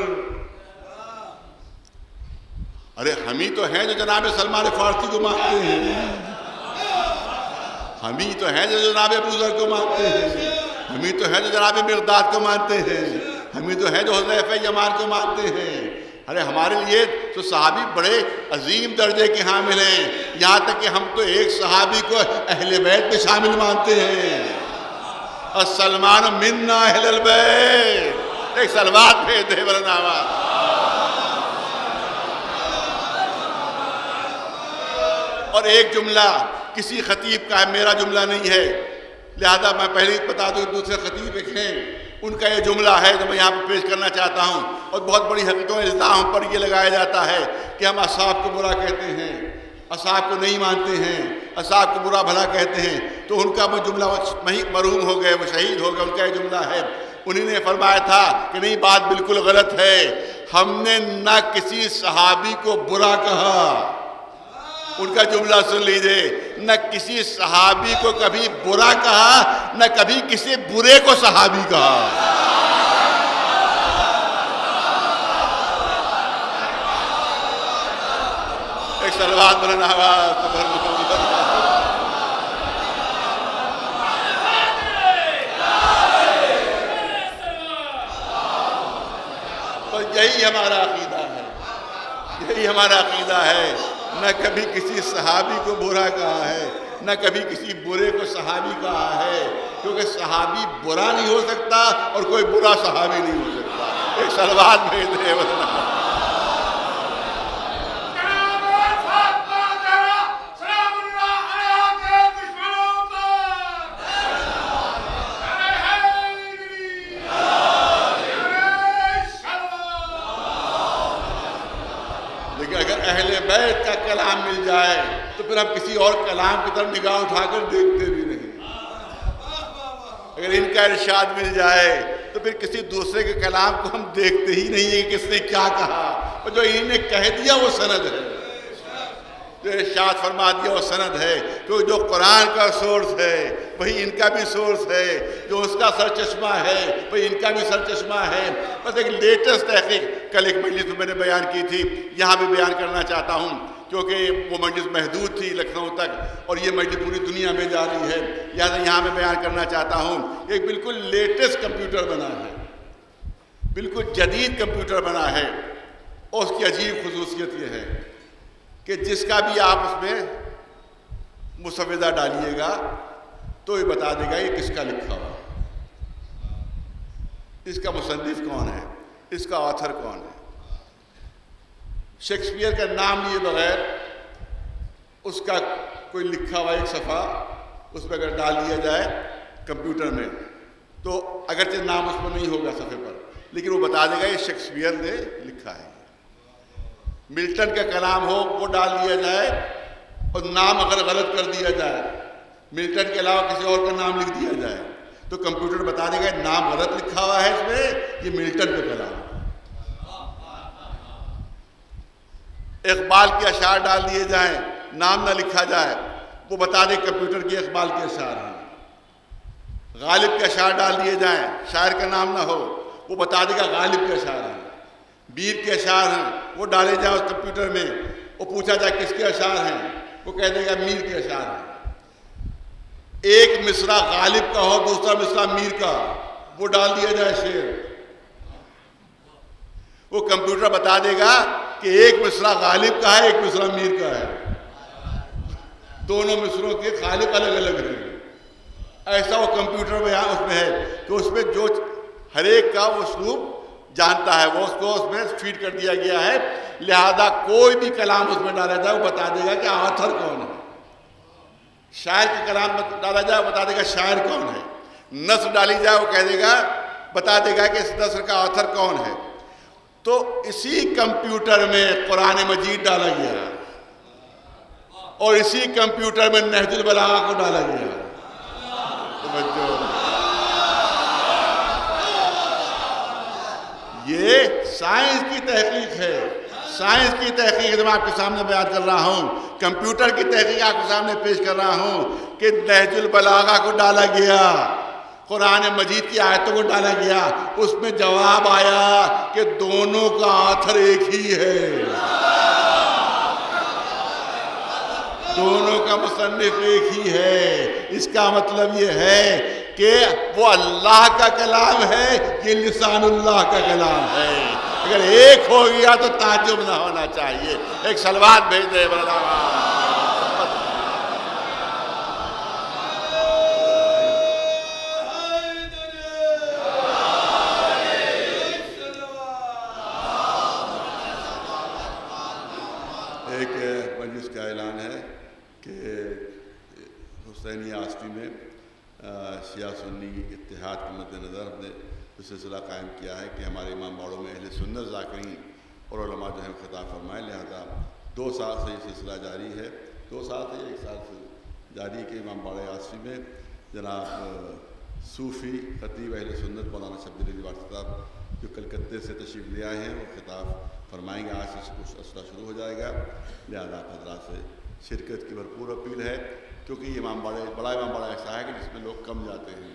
ارے ہم ہی تو ہیں جو جناب سلمان فارسی کو مانتے ہیں، ہم ہی تو ہیں جو جناب ابو ذر کو مانتے ہیں، ہم ہی تو ہیں جو جناب مرداد کو مانتے ہیں، ہم ہی تو ہیں جو حذیفہ یمان کو مانتے ہیں، ارے ہمارے لیے تو صحابی بڑے عظیم درجے کے حامل ہیں، یہاں تک کہ ہم تو ایک صحابی کو اہل بیت میں شامل مانتے ہیں۔ السلمان منا اہل البیت، ایک سلوات بھیج دے برنامہ۔ اور ایک جملہ کسی خطیب کا ہے، میرا جملہ نہیں ہے، لہذا میں پہلے ہی بتا دوں، دوسرے خطیب ایک ہیں، ان کا یہ جملہ ہے جو میں یہاں پہ پیش کرنا چاہتا ہوں۔ اور بہت بڑی حقیقتوں الزام پر یہ لگایا جاتا ہے کہ ہم اصحاب کو برا کہتے ہیں، اصحاب کو نہیں مانتے ہیں، اصحاب کو برا بھلا کہتے ہیں۔ تو ان کا وہ جملہ مرحوم ہو گئے، وہ شہید ہو گئے، ان کا یہ جملہ ہے، انہوں نے فرمایا تھا کہ نہیں، بات بالکل غلط ہے، ہم نے نہ کسی صحابی کو برا کہا۔ ان کا جملہ سن لیجئے، نہ کسی صحابی کو کبھی برا کہا، نہ کبھی کسی برے کو صحابی کہا۔ ایک صلوات بلند آواز پر یہی ہمارا عقیدہ ہے، یہی ہمارا عقیدہ ہے، نہ کبھی کسی صحابی کو برا کہا ہے، نہ کبھی کسی برے کو صحابی کہا ہے، کیونکہ صحابی برا نہیں ہو سکتا اور کوئی برا صحابی نہیں ہو سکتا۔ ایک صلوات بھیج دے ورنہ۔ اہل بیت کا کلام مل جائے تو پھر ہم کسی اور کلام کی طرف نگاہ اٹھا کر دیکھتے بھی نہیں۔ اگر ان کا ارشاد مل جائے تو پھر کسی دوسرے کے کلام کو ہم دیکھتے ہی نہیں ہیں کہ کس نے کیا کہا، اور جو انہوں نے کہہ دیا وہ سند ہے، جو ارشاد فرما دیا وہ سند ہے، کیونکہ جو قرآن کا سورس ہے وہی ان کا بھی سورس ہے، جو اس کا سر چشمہ ہے وہی ان کا بھی سر چشمہ ہے۔ بس ایک لیٹسٹ تحقیق کل ایک مجلس میں نے بیان کی تھی، یہاں بھی بیان کرنا چاہتا ہوں، کیونکہ وہ مجلس محدود تھی لکھنؤ تک اور یہ مجلس پوری دنیا میں جاری ہے، لہٰذا یہاں میں بیان کرنا چاہتا ہوں۔ ایک بالکل لیٹسٹ کمپیوٹر بنا ہے، بالکل جدید کمپیوٹر بنا ہے، اور اس کی عجیب خصوصیت یہ ہے کہ جس کا بھی آپ اس میں مسودہ ڈالیے گا تو یہ بتا دے گا یہ کس کا لکھا ہوا، اس کا مصنف کون ہے، اس کا آتھر کون ہے۔ شیکسپیئر کا نام لیے بغیر اس کا کوئی لکھا ہوا ایک صفحہ اس پہ اگر ڈال دیا جائے کمپیوٹر میں تو اگرچہ نام اس میں نہیں ہوگا صفحے پر، لیکن وہ بتا دے گا یہ شیکسپیئر نے لکھا ہے۔ ملٹن کا کلام ہو وہ ڈال دیا جائے اور نام اگر غلط کر دیا جائے، ملٹن کے علاوہ کسی اور کا نام لکھ دیا جائے تو کمپیوٹر بتا دے گا نام غلط لکھا ہوا ہے اس میں، یہ ملٹن کا کلام ہے۔ اقبال کے اشعار ڈال دیے جائیں، نام نہ لکھا جائے، وہ بتا دے کمپیوٹر کے اقبال کے اشعار ہیں۔ غالب کے اشعار ڈال دیے جائیں، شاعر کا نام نہ ہو، وہ بتا دے گا غالب کے اشعار ہیں۔ بیر کے اشعار ہیں، وہ ڈالے جائیں اس کمپیوٹر میں، وہ پوچھا جائے کس کے اشعار ہیں، وہ کہہ دے گا میر کے اشعار ہیں۔ ایک مصرع غالب کا ہو، دوسرا مصرع میر کا، وہ ڈال دیا جائے شعر، وہ کمپیوٹر بتا دے گا کہ ایک مصرع غالب کا ہے، ایک مصرع میر کا ہے، دونوں مصروں کے خالق الگ الگ ہیں۔ ایسا وہ کمپیوٹر میں اس میں ہے کہ اس میں جو ہر ایک کا وہ اسلوب جانتا ہے، وہ اس کو اس میں فیڈ کر دیا گیا ہے، لہذا کوئی بھی کلام اس میں ڈالا جائے وہ بتا دے گا کہ آتھر کون ہے۔ شاعر کے کلام میں ڈالا جائے وہ بتا دے گا شاعر کون ہے، نثر ڈالی جائے وہ کہہ دے گا، بتا دے گا کہ اس نثر کا آتھر کون ہے۔ تو اسی کمپیوٹر میں قرآن مجید ڈالا گیا اور اسی کمپیوٹر میں نہج البلاغہ کو ڈالا گیا۔ یہ سائنس کی تحقیق ہے، سائنس کی تحقیق میں آپ کے سامنے بیان کر رہا ہوں، کمپیوٹر کی تحقیق آپ کے سامنے پیش کر رہا ہوں کہ نہج البلاغہ کو ڈالا گیا، قرآن مجید کی آیتوں کو ڈالا گیا، اس میں جواب آیا کہ دونوں کا آتھر ایک ہی ہے، دونوں کا مصنف ایک ہی ہے۔ اس کا مطلب یہ ہے کہ وہ اللہ کا کلام ہے، یہ لسان اللہ کا کلام ہے۔ اگر ایک ہو گیا تو تعجب نہ ہونا چاہیے. ایک صلوات بھیج دے ایک مجلس کا اعلان ہے کہ حسینی آستی میں شیعہ سنی اتحاد کے مد نظر ہم نے سلسلہ قائم کیا ہے کہ ہمارے امام باڑوں میں اہل سنت ذاکرین اور علماء جو ہیں خطاب فرمائیں. لہذا 2 سال سے یہ سلسلہ جاری ہے. 2 سال سے 1 سال سے جاری کہ امام باڑہ آستی میں جناب صوفی خطیب اہل سنت مولانا شبیر علی وارث صاحب جو کلکتے سے تشریف لے آئے ہیں وہ خطاب فرمائیں گے. آج سے کچھ اسلحہ شروع ہو جائے گا. لہذا حضرات سے شرکت کی بھرپور اپیل ہے کیونکہ یہ بڑا امام باڑہ ایسا ہے کہ جس میں لوگ کم جاتے ہیں.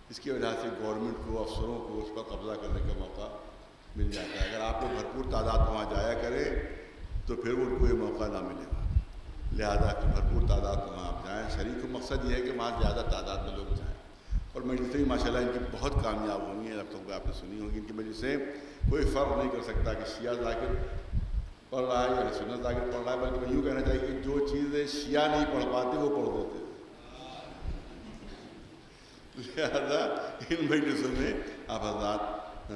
اس کی وجہ سے گورنمنٹ کو افسروں کو اس پر قبضہ کرنے کا موقع مل جاتا ہے. اگر آپ کو بھرپور تعداد وہاں جایا کرے تو پھر ان کو یہ موقع نہ ملے گا. لہذا کہ بھرپور تعداد میں وہاں آپ جائیں. شریک مقصد یہ ہے کہ وہاں زیادہ تعداد میں لوگ جائیں. اور مجلسیں ماشاء اللہ ان کی بہت کامیاب ہوئی ہیں. اب تک آپ نے سنی ہوگی ان کی مجلسیں. کوئی فرق نہیں کر سکتا کہ شیعہ ذاکر پڑھ رہا ہے یا سنت ذاکر پڑھ رہا ہے، بلکہ میں یوں کہنا چاہیے کہ جو چیزیں شیعہ نہیں پڑھ پاتے وہ پڑھ دیتے. لہذا ان مجلسوں میں آپ حضرات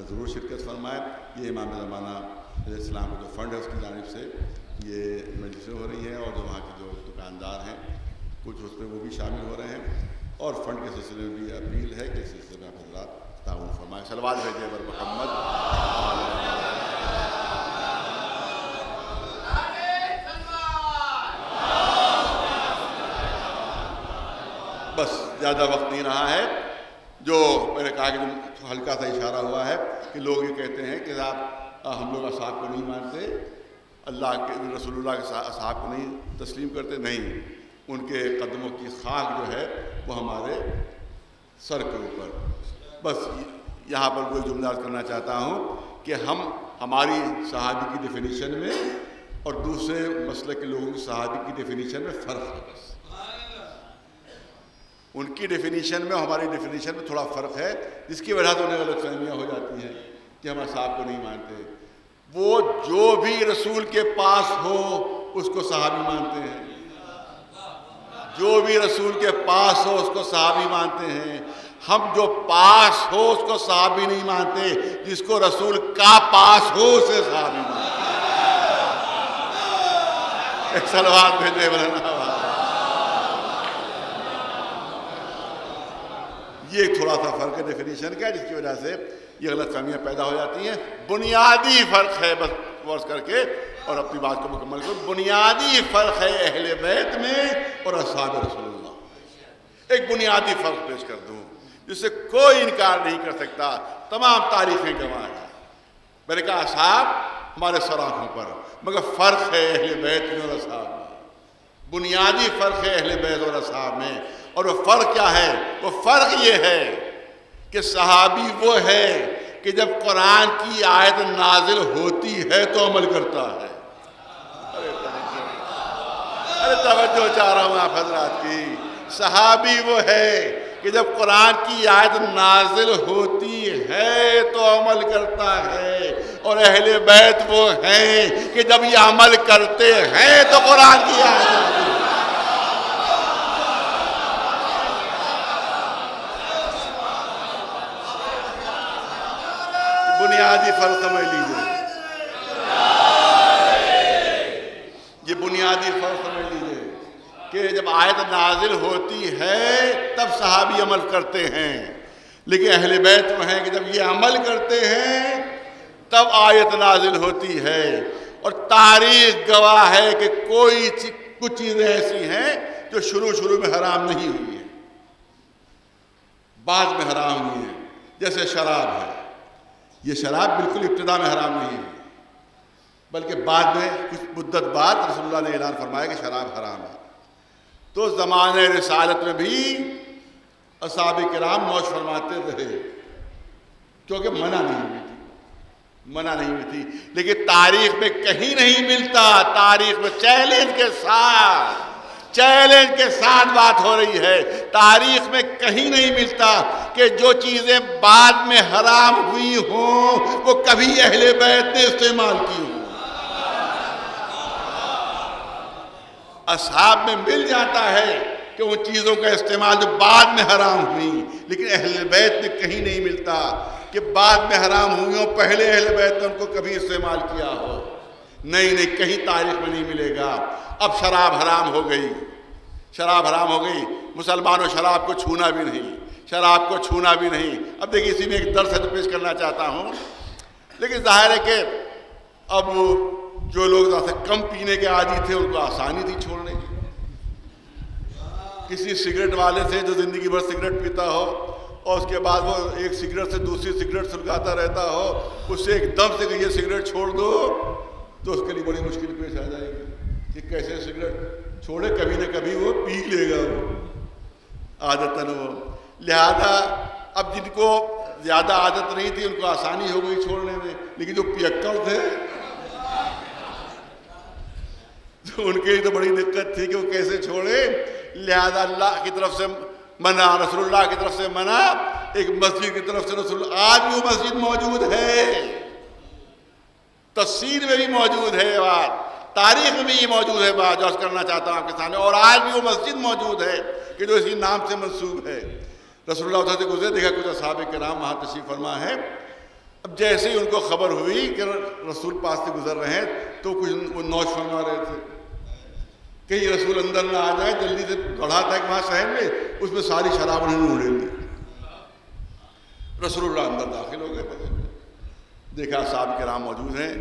ضرور شرکت فرمائیں. یہ امام زمانہ علیہ السلام کا جو فنڈ ہے اس کی جانب سے یہ مجلسیں ہو رہی ہیں اور جو وہاں کے جو دکاندار ہیں کچھ اس میں وہ بھی شامل ہو رہے ہیں. اور فنڈ کے سلسلے میں بھی اپیل ہے کہ اس سلسلے میں آپ حضرات تعاون فرمائیں. صلوات بھیجیں بر محمد. بس زیادہ وقت نہیں رہا ہے. جو میں نے کہا کہ ہلکا سا اشارہ ہوا ہے کہ لوگ یہ کہتے ہیں کہ صاحب ہم لوگ اصحاب کو نہیں مانتے، اللہ کے رسول اللہ کے اصحاب کو نہیں تسلیم کرتے. نہیں، ان کے قدموں کی خاک جو ہے وہ ہمارے سر کے اوپر. بس یہاں پر کوئی جملہ کرنا چاہتا ہوں کہ ہماری صحابی کی ڈیفینیشن میں اور دوسرے مسلک کے لوگوں کی صحابی کی ڈیفینیشن میں فرق ہے. بس ان کی ڈیفینیشن میں اور ہماری ڈیفینیشن میں تھوڑا فرق ہے، جس کی وجہ سے انہیں غلط فہمیاں ہو جاتی ہیں کہ ہم اصحاب کو نہیں مانتے. وہ جو بھی رسول کے پاس ہو اس کو صحابی مانتے ہیں. جو بھی رسول کے پاس ہو اس کو صحابی مانتے ہیں. ہم جو پاس ہو اس کو صحابی نہیں مانتے، جس کو رسول کا پاس ہو اسے صحابی مانتے ہیں. ایک صلوات بھیجے مولانا. یہ تھوڑا سا فرق ہے ڈیفینیشن کا، جس کی وجہ سے یہ غلط فہمیاں پیدا ہو جاتی ہیں. بنیادی فرق ہے، بس غور کر کے اور اپنی بات کو مکمل کرو. بنیادی فرق ہے اہل بیت میں اور اصحاب رسول اللہ. ایک بنیادی فرق پیش کر دوں جس سے کوئی انکار نہیں کر سکتا. تمام تاریخیں گواہ ہیں. میں نے کہا اصحاب ہمارے سر آنکھوں پر، مگر فرق ہے اہل بیت میں اور اصحاب میں. بنیادی فرق ہے اہل بیت اور اصحاب میں. اور وہ فرق کیا ہے؟ وہ فرق یہ ہے کہ صحابی وہ ہے کہ جب قرآن کی آیت نازل ہوتی ہے تو عمل کرتا ہے. ارے توجہ چاہ رہا ہوں آپ حضرات کی. صحابی وہ ہے کہ جب قرآن کی آیت نازل ہوتی ہے تو عمل کرتا ہے. اور اہل بیت وہ ہیں کہ جب یہ عمل کرتے ہیں تو قرآن کی آیت نازل. بنیادی فرق سمجھ لیجیے. یہ بنیادی فرق سمجھ لیجیے کہ جب آیت نازل ہوتی ہے تب صحابی عمل کرتے ہیں، لیکن اہل بیت وہ ہیں کہ جب یہ عمل کرتے ہیں تب آیت نازل ہوتی ہے. اور تاریخ گواہ ہے کہ کچھ چیزیں ایسی ہیں جو شروع میں حرام نہیں ہوئی ہیں، بعد میں حرام ہوئی ہیں. جیسے شراب ہے. یہ شراب بالکل ابتدا میں حرام نہیں ہے، بلکہ بعد میں کچھ مدت بعد رسول اللہ نے اعلان فرمایا کہ شراب حرام ہے. تو زمانہ رسالت میں بھی اصحاب کرام نوش فرماتے رہے کیونکہ منع نہیں ہوئی تھی. لیکن تاریخ میں کہیں نہیں ملتا. تاریخ میں چیلنج کے ساتھ بات ہو رہی ہے. تاریخ میں کہیں نہیں ملتا کہ جو چیزیں بعد میں حرام ہوئی ہوں وہ کبھی اہل بیت نے استعمال کی ہوں۔ اصحاب میں مل جاتا ہے کہ ان چیزوں کا استعمال جو بعد میں حرام ہوئی، لیکن اہل بیت میں کہیں نہیں ملتا کہ بعد میں حرام ہوئی ہوں پہلے اہل بیت نے ان کو کبھی استعمال کیا ہو۔ نہیں، کہیں تاریخ میں نہیں ملے گا۔ اب شراب حرام ہو گئی، شراب حرام ہو گئی، مسلمانوں شراب کو چھونا بھی نہیں، شراب کو چھونا بھی نہیں۔ اب دیکھیے اسی میں ایک درس ہے جو پیش کرنا چاہتا ہوں، لیکن ظاہر ہے کہ اب جو لوگ زیادہ کم پینے کے عادی تھے ان کو آسانی تھی چھوڑنے کی۔ کسی سگریٹ والے سے جو زندگی بھر سگریٹ پیتا ہو اور اس کے بعد وہ ایک سگریٹ سے دوسری سگریٹ سلگاتا رہتا ہو، اس سے ایک دم سے کہ یہ سگریٹ چھوڑ دو تو اس کے لیے بڑی مشکل پیش آ جائے گی کہ کیسے سگریٹ چھوڑے، کبھی نہ کبھی وہ پی لے گا وہ عادتاً وہ۔ لہذا اب جن کو زیادہ عادت نہیں تھی ان کو آسانی ہو گئی چھوڑنے میں، لیکن جو پیکڑ تھے ان کے لیے تو بڑی دقت تھی کہ وہ کیسے چھوڑے۔ لہذا اللہ کی طرف سے منع، رسول اللہ کی طرف سے منع، ایک مسجد کی طرف سے رسول اللہ۔ آج بھی وہ مسجد موجود ہے، تفسیر میں بھی موجود ہے بات، تاریخ میں بھی یہ موجود ہے بات جو عرض کرنا چاہتا ہوں آپ کے سامنے، اور آج بھی وہ مسجد موجود ہے کہ جو اسی نام سے منسوب ہے۔ رسول اللہ ادھر سے گزرے، دیکھا کچھ اصحاب کرام وہاں تشریف فرما ہے۔ اب جیسے ہی ان کو خبر ہوئی کہ رسول پاس سے گزر رہے ہیں تو کچھ وہ نوش فرما رہے تھے کہ یہ رسول اندر نہ آ جائے، جلدی سے گڑھا تھا کہ وہاں شہر میں اس میں ساری شراب انہوں نے اڑیل دی۔ رسول اللہ اندر داخل ہو گئے، دیکھا صاحب کرام موجود ہیں،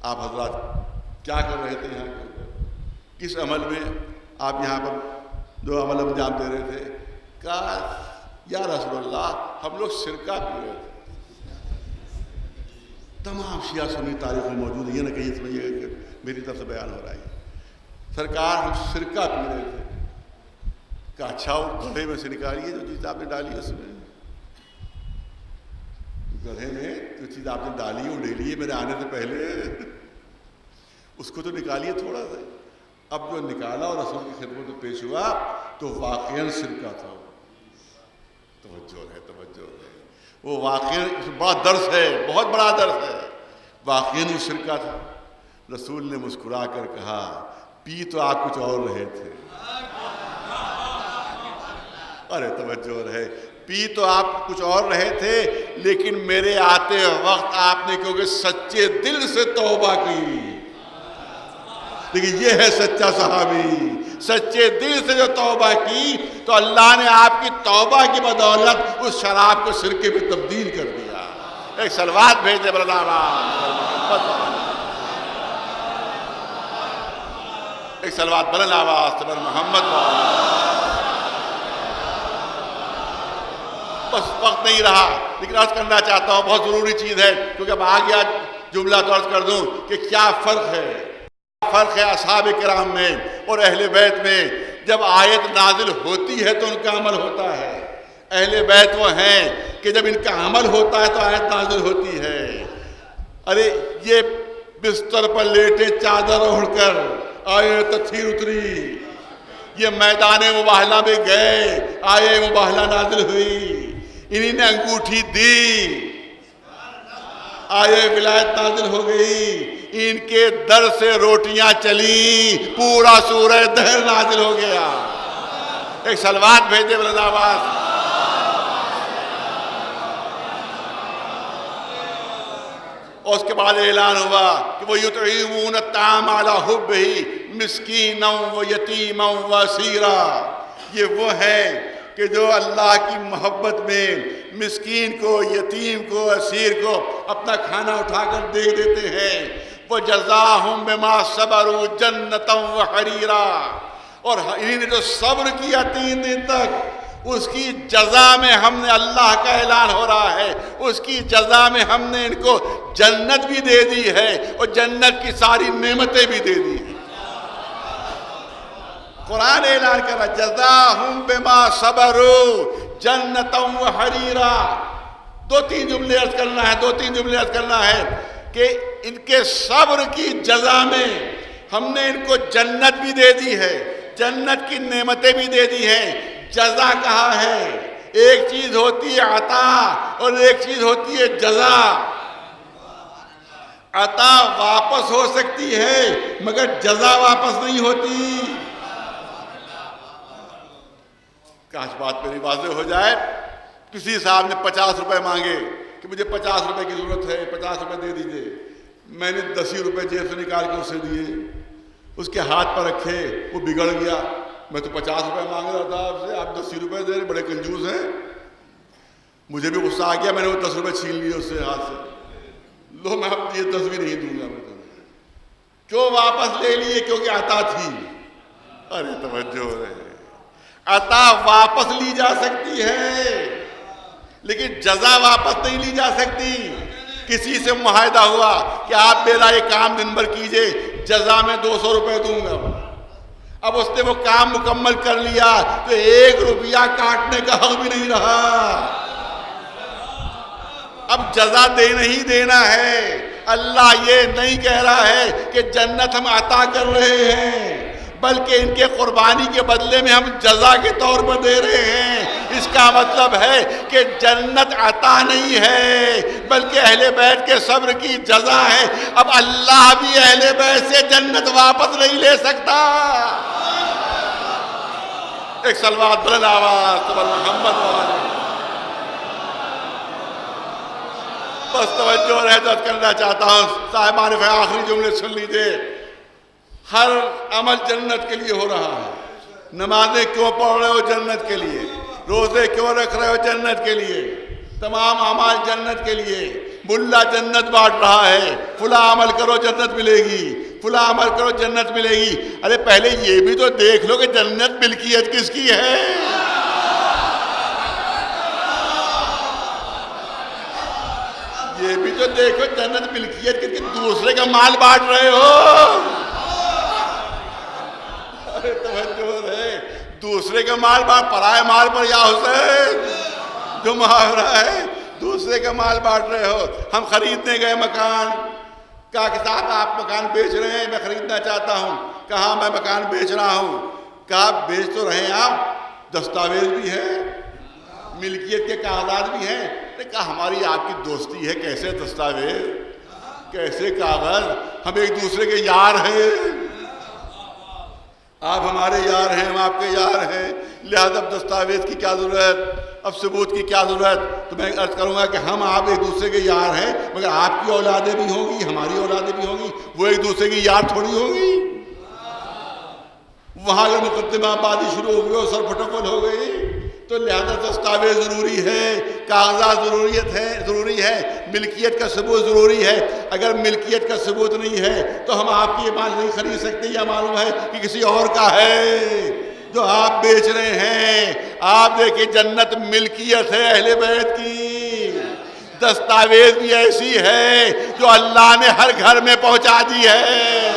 آپ حضرات کیا کر رہے تھے یہاں پر، کس عمل میں آپ یہاں پر جو عمل انجام دے رہے تھے؟ کہا یا رسول اللہ ہم لوگ سرکہ پی رہے تھے۔ تمام شیعہ سنی تاریخ میں موجود ہے، یہ نہ کہیں سمجھیے گا کہ میری طرف سے بیان ہو رہا ہے۔ سرکار ہم سرکہ پی رہے تھے۔ کہا اچھا وہ گڑھے میں سے نکالیے جو چیز آپ نے ڈالی اس میں، گڑھے میں جو چیز آپ نے ڈالی وہ لے لیے میرے آنے سے پہلے، اس کو تو نکالیے تھوڑا سا۔ اب جو نکالا اور رسول کی خدمت میں پیش ہوا تو واقعاً سرکہ تھا۔ توجہ ہے، توجہ ہے، وہ واقعاً بڑا درس ہے، بہت بڑا درس ہے، واقعاً وہ سرکہ تھا۔ رسول نے مسکرا کر کہا پی تو آپ کچھ اور رہے تھے۔ ارے توجہ ہے، پی تو آپ کچھ اور رہے تھے، لیکن میرے آتے وقت آپ نے کیونکہ سچے دل سے توبہ کی۔ لیکن یہ ہے سچا صحابی، سچے دل سے جو توبہ کی تو اللہ نے آپ کی توبہ کی بدولت اس شراب کو سرکے میں تبدیل کر دیا۔ ایک صلوات بھیج دے ایک صلوات بلند آواز سے محمد۔ بس وقت نہیں رہا، لیکن عرض کرنا چاہتا ہوں بہت ضروری چیز ہے، کیونکہ اب آ گیا جملہ تو عرض کر دوں کہ کیا فرق ہے اصحاب کرام میں اور اہل بیت میں۔ جب آیت نازل ہوتی ہے تو ان کا عمل ہوتا ہے۔ اہل بیت وہ ہیں کہ جب ان کا عمل ہوتا ہے تو آیت نازل ہوتی ہے۔ ارے یہ بستر پر لیٹے چادر اوڑھ کر آئے تطہیر اتری، یہ میدان مباہلہ میں گئے آئے مباہلہ نازل ہوئی، انہی نے انگوٹھی دی آئے ولایت نازل ہو گئی، ان کے در سے روٹیاں چلیں پورا سورہ دہر نازل ہو گیا۔ ایک صلوات بھیجے بلند آواز۔ اور اس کے بعد اعلان ہوا کہ وہ یطعمون الطعام علی حبہ مسکینا و یتیما و اسیرا، یہ وہ ہیں کہ جو اللہ کی محبت میں مسکین کو، یتیم کو، اسیر کو اپنا کھانا اٹھا کر دے دیتے ہیں۔ وَجَزَاهُمْ بِمَا صَبَرُوا جَنَّةً وَحَرِيرًا، اور انہی نے جو صبر کیا 3 دن تک، اس کی جزا میں ہم نے، اللہ کا اعلان ہو رہا ہے، اس کی جزا میں ہم نے ان کو جنت بھی دے دی ہے اور جنت کی ساری نعمتیں بھی دے دی ہیں۔ قرآن اعلان کر رہا جزاہم بما صبروا جنتا وحریرا۔ 2-3 جملے عرض کرنا ہے کہ ان کے صبر کی جزا میں ہم نے ان کو جنت بھی دے دی ہے، جنت کی نعمتیں بھی دے دی ہیں۔ جزا کہا ہے، ایک چیز ہوتی ہے عطا اور ایک چیز ہوتی ہے جزا. عطا واپس ہو سکتی ہے مگر جزا واپس نہیں ہوتی. کاش بات میری واضح ہو جائے. کسی صاحب نے 50 روپے مانگے کہ مجھے 50 روپے کی ضرورت ہے, 50 روپے دے دیجئے. میں نے 10 روپے جیب سے نکال کے اسے دیے, اس کے ہاتھ پر رکھے, وہ بگڑ گیا. میں تو 50 روپے مانگ رہا تھا آپ سے, آپ 10 روپے دے رہے, بڑے کنجوس ہیں. مجھے بھی غصہ آ گیا, میں نے وہ 10 روپے چھین لیے اس سے ہاتھ سے. لو میں اب یہ 10 بھی نہیں دوں گا. میں تمہیں کیوں واپس لے لیے؟ کیونکہ عطا تھی. ارے توجہ رہے, عطا واپس لی جا سکتی ہے لیکن جزا واپس نہیں لی جا سکتی. کسی سے معاہدہ ہوا کہ آپ میرا یہ کام دن بھر کیجئے, جزا میں 200 روپے دوں گا. اب اس نے وہ کام مکمل کر لیا تو 1 روپیہ کاٹنے کا حق بھی نہیں رہا. اب جزا دینا ہی دینا ہے. اللہ یہ نہیں کہہ رہا ہے کہ جنت ہم عطا کر رہے ہیں, بلکہ ان کے قربانی کے بدلے میں ہم جزا کے طور پر دے رہے ہیں. اس کا مطلب ہے کہ جنت عطا نہیں ہے بلکہ اہل بیت کے صبر کی جزا ہے. اب اللہ بھی اہل بیت سے جنت واپس نہیں لے سکتا. ایک صلوات بلند آواز تو محمد والے. بس توجہ رہدت کرنا چاہتا ہوں صاحبان, آخری جملے سن لیجیے. ہر عمل جنت کے لیے ہو رہا ہے. نمازیں کیوں پڑھ رہے ہو؟ جنت کے لیے. روزے کیوں رکھ رہے ہو؟ جنت کے لیے. تمام اعمال جنت کے لیے. ملا جنت بانٹ رہا ہے, فلاں عمل کرو جنت ملے گی, فلاں عمل کرو جنت ملے گی. ارے پہلے یہ بھی تو دیکھ لو کہ جنت ملکیت کس کی ہے. یہ بھی تو دیکھو جنت ملکیت کس کی. دوسرے کا مال بانٹ رہے ہو. توجہ ہے, دوسرے کا مال بانٹ, پرائے مال پر یا حسین جو محاورہ ہے, دوسرے کا مال بانٹ رہے ہو. ہم خریدنے گئے مکان, کہا کہ صاحب آپ مکان بیچ رہے ہیں, میں خریدنا چاہتا ہوں. کہا میں مکان بیچ رہا ہوں. کہا بیچ تو رہے ہیں آپ, دستاویز بھی ہے, ملکیت کے کاغذات بھی ہیں. نے کہا ہماری آپ کی دوستی ہے, کیسے دستاویز, کیسے کاغذ, ہم ایک دوسرے کے یار ہیں. آپ ہمارے یار ہیں, ہم آپ کے یار ہیں, لہذا اب دستاویز کی کیا ضرورت, اب ثبوت کی کیا ضرورت. تو میں عرض کروں گا کہ ہم آپ ایک دوسرے کے یار ہیں مگر آپ کی اولادیں بھی ہوں گی, ہماری اولادیں بھی ہوں گی, وہ ایک دوسرے کی یار تھوڑی ہوں گی. وہاں اگر مقدمہ آبادی شروع ہو گئی اور سر پھٹکل ہو گئی تو لہذا دستاویز ضروری ہے, کاغذات ضروری ہے, ملکیت کا ثبوت ضروری ہے. اگر ملکیت کا ثبوت نہیں ہے تو ہم آپ کی یہ مال نہیں خرید سکتے. یا معلوم ہے کہ کسی اور کا ہے جو آپ بیچ رہے ہیں. آپ دیکھیں جنت ملکیت ہے اہل بیت کی. دستاویز بھی ایسی ہے جو اللہ نے ہر گھر میں پہنچا دی ہے,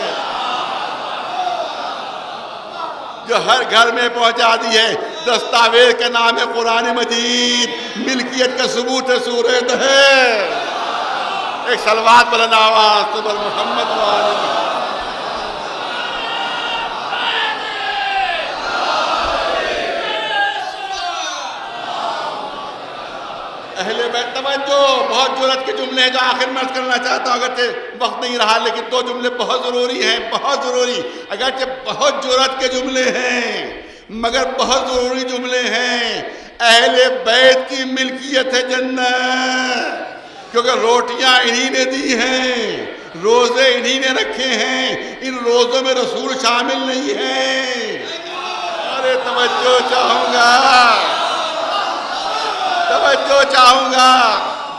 جو ہر گھر میں پہنچا دی ہے. دستاویز کا نام ہے قرآن مجید, ملکیت کا ثبوت ہے سورہ ہے. ایک صلوات بلند آواز تو بر محمد والے. اہل بیت توجہ, بہت جرأت کے جملے ہیں جو آخر میں عرض کرنا چاہتا ہوں, اگرچہ وقت نہیں رہا لیکن 2 جملے بہت ضروری ہیں, بہت ضروری. اگرچہ بہت جرأت کے جملے ہیں مگر بہت ضروری جملے ہیں. اہل بیت کی ملکیت ہے جنت, کیونکہ روٹیاں انہی نے دی ہیں, روزے انہی نے رکھے ہیں, ان روزوں میں رسول شامل نہیں ہے. ارے توجہ چاہوں گا,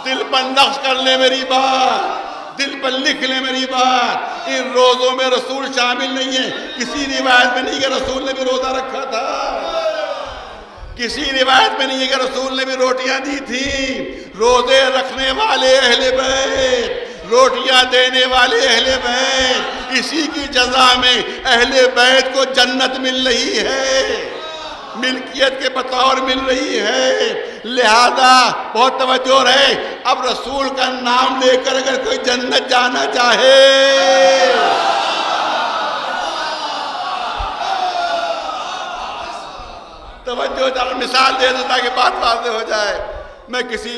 دل پر نقش کر لے میری بات, دل پر لکھ لے میری بات. ان روزوں میں رسول شامل نہیں ہے. کسی روایت میں نہیں کہ رسول نے بھی روزہ رکھا تھا, کسی روایت میں نہیں ہے کہ رسول نے بھی روٹیاں دی تھیں. روزے رکھنے والے اہل بیت, روٹیاں دینے والے اہل بیت, اسی کی جزا میں اہل بیت کو جنت مل رہی ہے, ملکیت کے بطور مل رہی ہے. لہذا بہت توجہ رہے, اب رسول کا نام لے کر اگر کوئی جنت جانا چاہے توجہ ذرا مثال دے دوں تاکہ بات واضح ہو جائے. میں کسی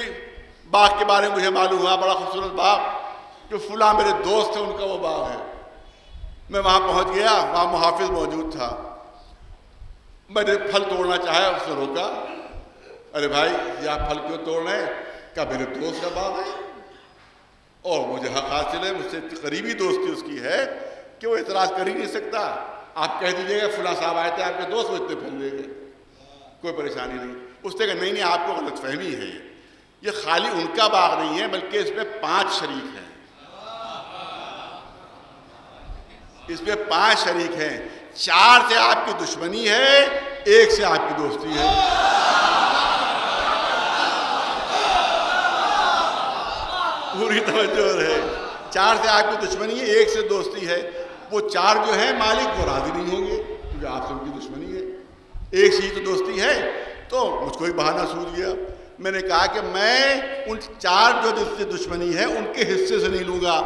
باغ کے بارے میں مجھے معلوم ہوا، بڑا خوبصورت باغ، جو فلاں میرے دوست ہیں ان کا وہ باغ ہے. میں وہاں پہنچ گیا، وہاں محافظ موجود تھا. میں نے پھل توڑنا چاہا، اس نے روکا. ارے بھائی یہ آپ پھل کیوں توڑ رہے ہیں؟ کہا میرے دوست کا باغ ہے اور مجھے حق حاصل ہے، مجھ سے قریبی دوستی اس کی ہے کہ وہ اعتراض کر ہی نہیں سکتا. آپ کہہ دیجیے گا فلاں صاحب آئے تھے آپ کے دوست، وہ اتنے پھل لے گئے، کوئی پریشانی نہیں. اس نے کہا نہیں آپ کو غلط فہمی ہے، یہ خالی ان کا باغ نہیں ہے بلکہ اس میں 5 شریک ہیں. اس میں 5 شریک ہیں. 4 سے آپ کی دشمنی ہے، 1 سے آپ کی دوستی ہے. پوری توجہ رہے. 4 سے آپ کی دشمنی ہے، 1 سے دوستی ہے. وہ 4 جو ہیں مالک وہ راضی نہیں ہوں گے کیونکہ آپ سے ان کی دشمنی ہے. 1 سے ہی تو دوستی ہے. تو مجھ کو ایک بہانہ سوجھ گیا. میں نے کہا کہ میں ان 4 جو جس سے دشمنی ہے ان کے حصے سے نہیں لوں گا،